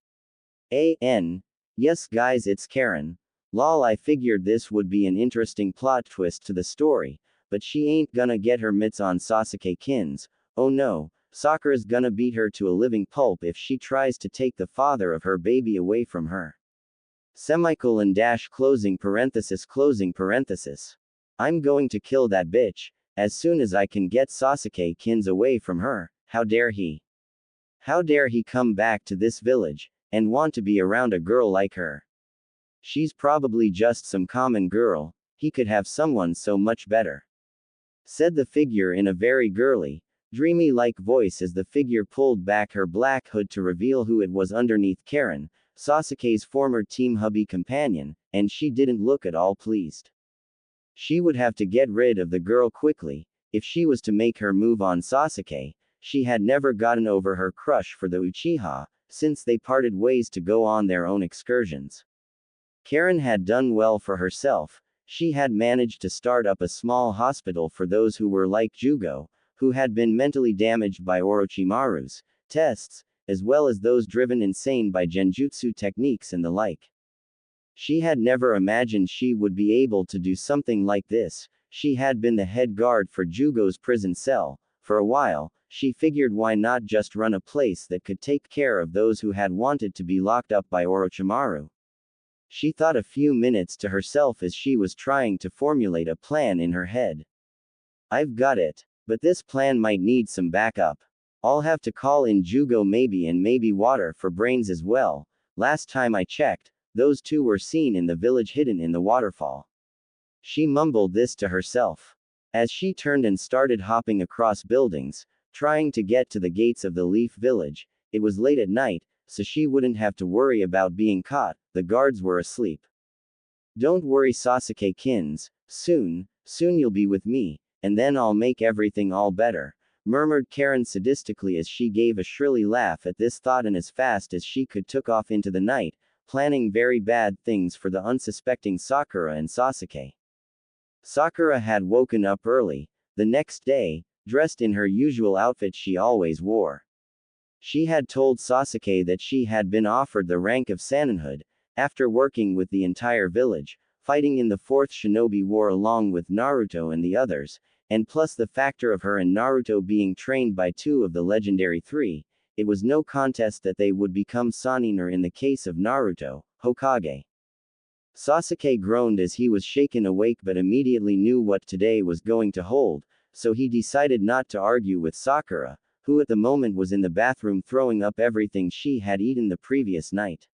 Yes guys, it's Karen. Lol, I figured this would be an interesting plot twist to the story, but she ain't gonna get her mitts on Sasuke-kins. Oh no, Sakura's gonna beat her to a living pulp if she tries to take the father of her baby away from her. Semicolon dash closing parenthesis closing parenthesis. I'm going to kill that bitch, as soon as I can get Sasuke-kins away from her. How dare he? How dare he come back to this village, and want to be around a girl like her? She's probably just some common girl, he could have someone so much better. Said the figure in a very girly, dreamy-like voice as the figure pulled back her black hood to reveal who it was underneath. Karen, Sasuke's former team hubby companion, and she didn't look at all pleased. She would have to get rid of the girl quickly, if she was to make her move on Sasuke. She had never gotten over her crush for the Uchiha, since they parted ways to go on their own excursions. Karen had done well for herself. She had managed to start up a small hospital for those who were like Jugo, who had been mentally damaged by Orochimaru's tests, as well as those driven insane by genjutsu techniques and the like. She had never imagined she would be able to do something like this. She had been the head guard for Jugo's prison cell. For a while, she figured why not just run a place that could take care of those who had wanted to be locked up by Orochimaru. She thought a few minutes to herself as she was trying to formulate a plan in her head. I've got it. But this plan might need some backup. I'll have to call in Jugo maybe, and maybe Water for brains as well. Last time I checked, those two were seen in the village hidden in the waterfall. She mumbled this to herself. As she turned and started hopping across buildings, trying to get to the gates of the Leaf Village. It was late at night, so she wouldn't have to worry about being caught. The guards were asleep. Don't worry Sasuke-kins, soon you'll be with me, and then I'll make everything all better, murmured Karen sadistically as she gave a shrilly laugh at this thought, and as fast as she could took off into the night, planning very bad things for the unsuspecting Sakura and Sasuke. Sakura had woken up early, the next day, dressed in her usual outfit she always wore. She had told Sasuke that she had been offered the rank of Saninhood, after working with the entire village, fighting in the 4th Shinobi War along with Naruto and the others, and plus the factor of her and Naruto being trained by 2 of the legendary 3, it was no contest that they would become Sannin, or in the case of Naruto, Hokage. Sasuke groaned as he was shaken awake, but immediately knew what today was going to hold, so he decided not to argue with Sakura, who at the moment was in the bathroom throwing up everything she had eaten the previous night.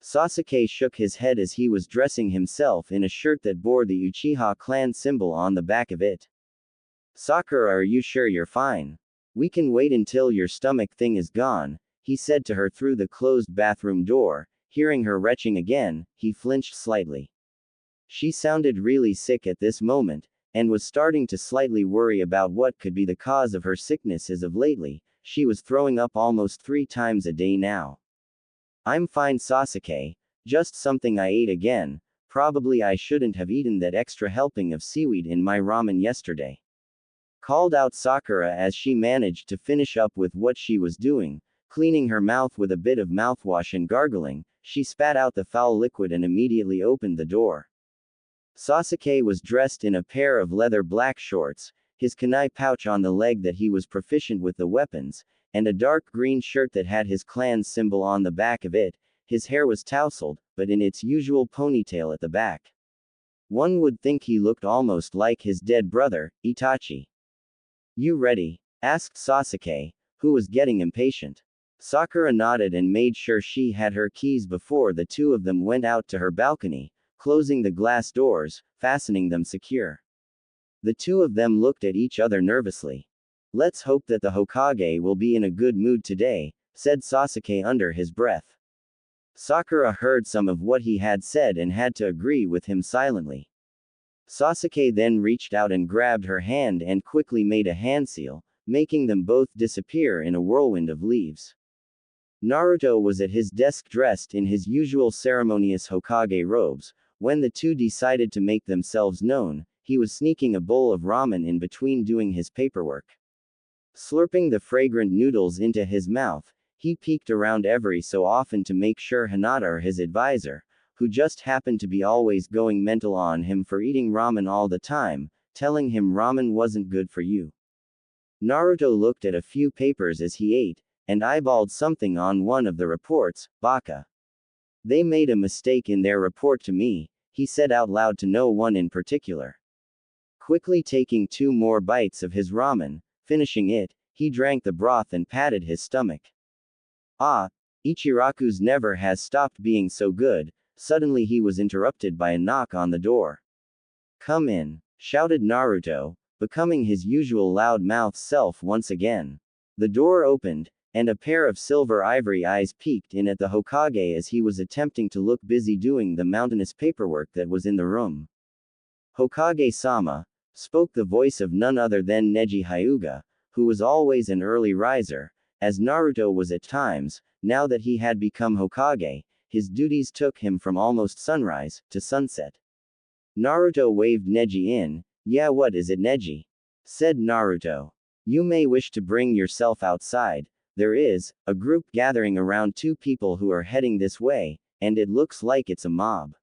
Sasuke shook his head as he was dressing himself in a shirt that bore the Uchiha clan symbol on the back of it. Sakura, are you sure you're fine? We can wait until your stomach thing is gone, he said to her through the closed bathroom door. Hearing her retching again, he flinched slightly. She sounded really sick at this moment, and was starting to slightly worry about what could be the cause of her sickness, as of lately, she was throwing up almost 3 times a day now. I'm fine Sasuke, just something I ate again. Probably I shouldn't have eaten that extra helping of seaweed in my ramen yesterday, called out Sakura as she managed to finish up with what she was doing, cleaning her mouth with a bit of mouthwash and gargling. She spat out the foul liquid and immediately opened the door. Sasuke was dressed in a pair of leather black shorts, his kunai pouch on the leg that he was proficient with the weapons, and a dark green shirt that had his clan's symbol on the back of it. His hair was tousled, but in its usual ponytail at the back. One would think he looked almost like his dead brother, Itachi. You ready? Asked Sasuke, who was getting impatient. Sakura nodded and made sure she had her keys before the two of them went out to her balcony, closing the glass doors, fastening them secure. The two of them looked at each other nervously. Let's hope that the Hokage will be in a good mood today, said Sasuke under his breath. Sakura heard some of what he had said and had to agree with him silently. Sasuke then reached out and grabbed her hand and quickly made a hand seal, making them both disappear in a whirlwind of leaves. Naruto was at his desk dressed in his usual ceremonious Hokage robes. When the two decided to make themselves known, he was sneaking a bowl of ramen in between doing his paperwork. Slurping the fragrant noodles into his mouth, he peeked around every so often to make sure Hinata, or his advisor, who just happened to be always going mental on him for eating ramen all the time, telling him ramen wasn't good for you. Naruto looked at a few papers as he ate, and eyeballed something on one of the reports. Baka. They made a mistake in their report to me, he said out loud to no one in particular. Quickly taking 2 more bites of his ramen, finishing it, he drank the broth and patted his stomach. Ah, Ichiraku's never has stopped being so good. Suddenly he was interrupted by a knock on the door. Come in, shouted Naruto, becoming his usual loud-mouthed self once again. The door opened, and a pair of silver ivory eyes peeked in at the Hokage as he was attempting to look busy doing the mountainous paperwork that was in the room. Hokage-sama, spoke the voice of none other than Neji Hyuga, who was always an early riser, as Naruto was at times. Now that he had become Hokage, his duties took him from almost sunrise to sunset. Naruto waved Neji in. Yeah, what is it, Neji? Said Naruto. You may wish to bring yourself outside. There is a group gathering around 2 people who are heading this way, and it looks like it's a mob.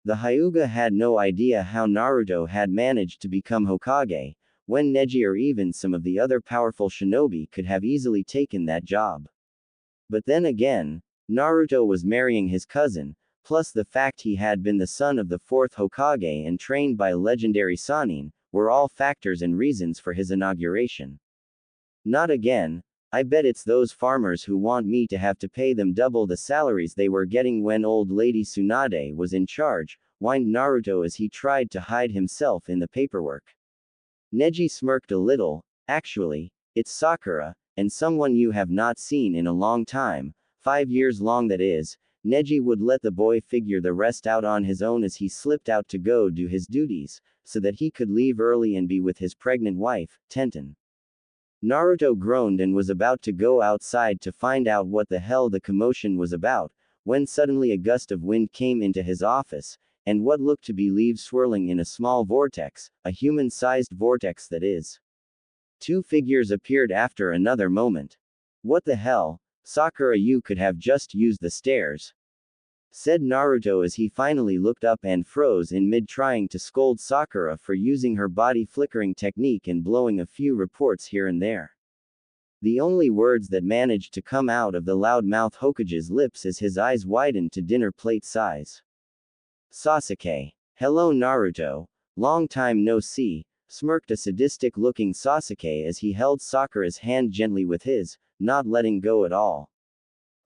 The Hyuga had no idea how Naruto had managed to become Hokage, when Neji or even some of the other powerful shinobi could have easily taken that job. But then again, Naruto was marrying his cousin, plus the fact he had been the son of the 4th Hokage and trained by legendary Sannin, were all factors and reasons for his inauguration. Not again. I bet it's those farmers who want me to have to pay them double the salaries they were getting when old lady Tsunade was in charge, whined Naruto as he tried to hide himself in the paperwork. Neji smirked a little. Actually, it's Sakura, and someone you have not seen in a long time, 5 years long that is. Neji would let the boy figure the rest out on his own as he slipped out to go do his duties, so that he could leave early and be with his pregnant wife, Tenten. Naruto groaned and was about to go outside to find out what the hell the commotion was about, when suddenly a gust of wind came into his office, and what looked to be leaves swirling in a small vortex, a human-sized vortex that is. 2 figures appeared after another moment. What the hell? Sakura, you could have just used the stairs, said Naruto as he finally looked up and froze in mid trying to scold Sakura for using her body flickering technique and blowing a few reports here and there. The only words that managed to come out of the loudmouth Hokage's lips as his eyes widened to dinner plate size. Sasuke. Hello Naruto. Long time no see, smirked a sadistic-looking Sasuke as he held Sakura's hand gently with his, not letting go at all.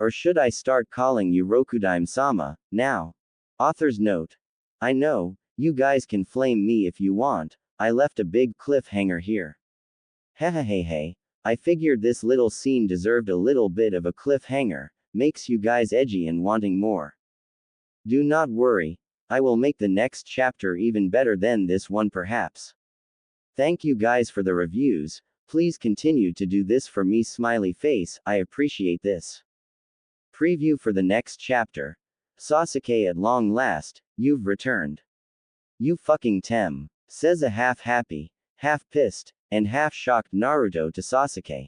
Or should I start calling you Rokudime-sama, now? Author's note. I know, you guys can flame me if you want, I left a big cliffhanger here. Hehehehe, I figured this little scene deserved a little bit of a cliffhanger, makes you guys edgy and wanting more. Do not worry, I will make the next chapter even better than this one perhaps. Thank you guys for the reviews, please continue to do this for me smiley face, I appreciate this. Preview for the next chapter. Sasuke, at long last, you've returned. You fucking tem, says a half-happy, half-pissed, and half-shocked Naruto to Sasuke.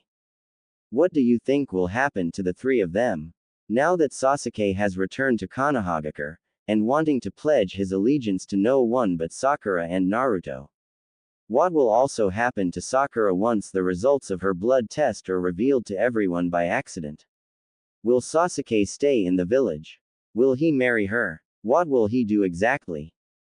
What do you think will happen to the 3 of them? Now that Sasuke has returned to Konohagakure, and wanting to pledge his allegiance to no one but Sakura and Naruto. What will also happen to Sakura once the results of her blood test are revealed to everyone by accident? Will Sasuke stay in the village? Will he marry her? What will he do exactly?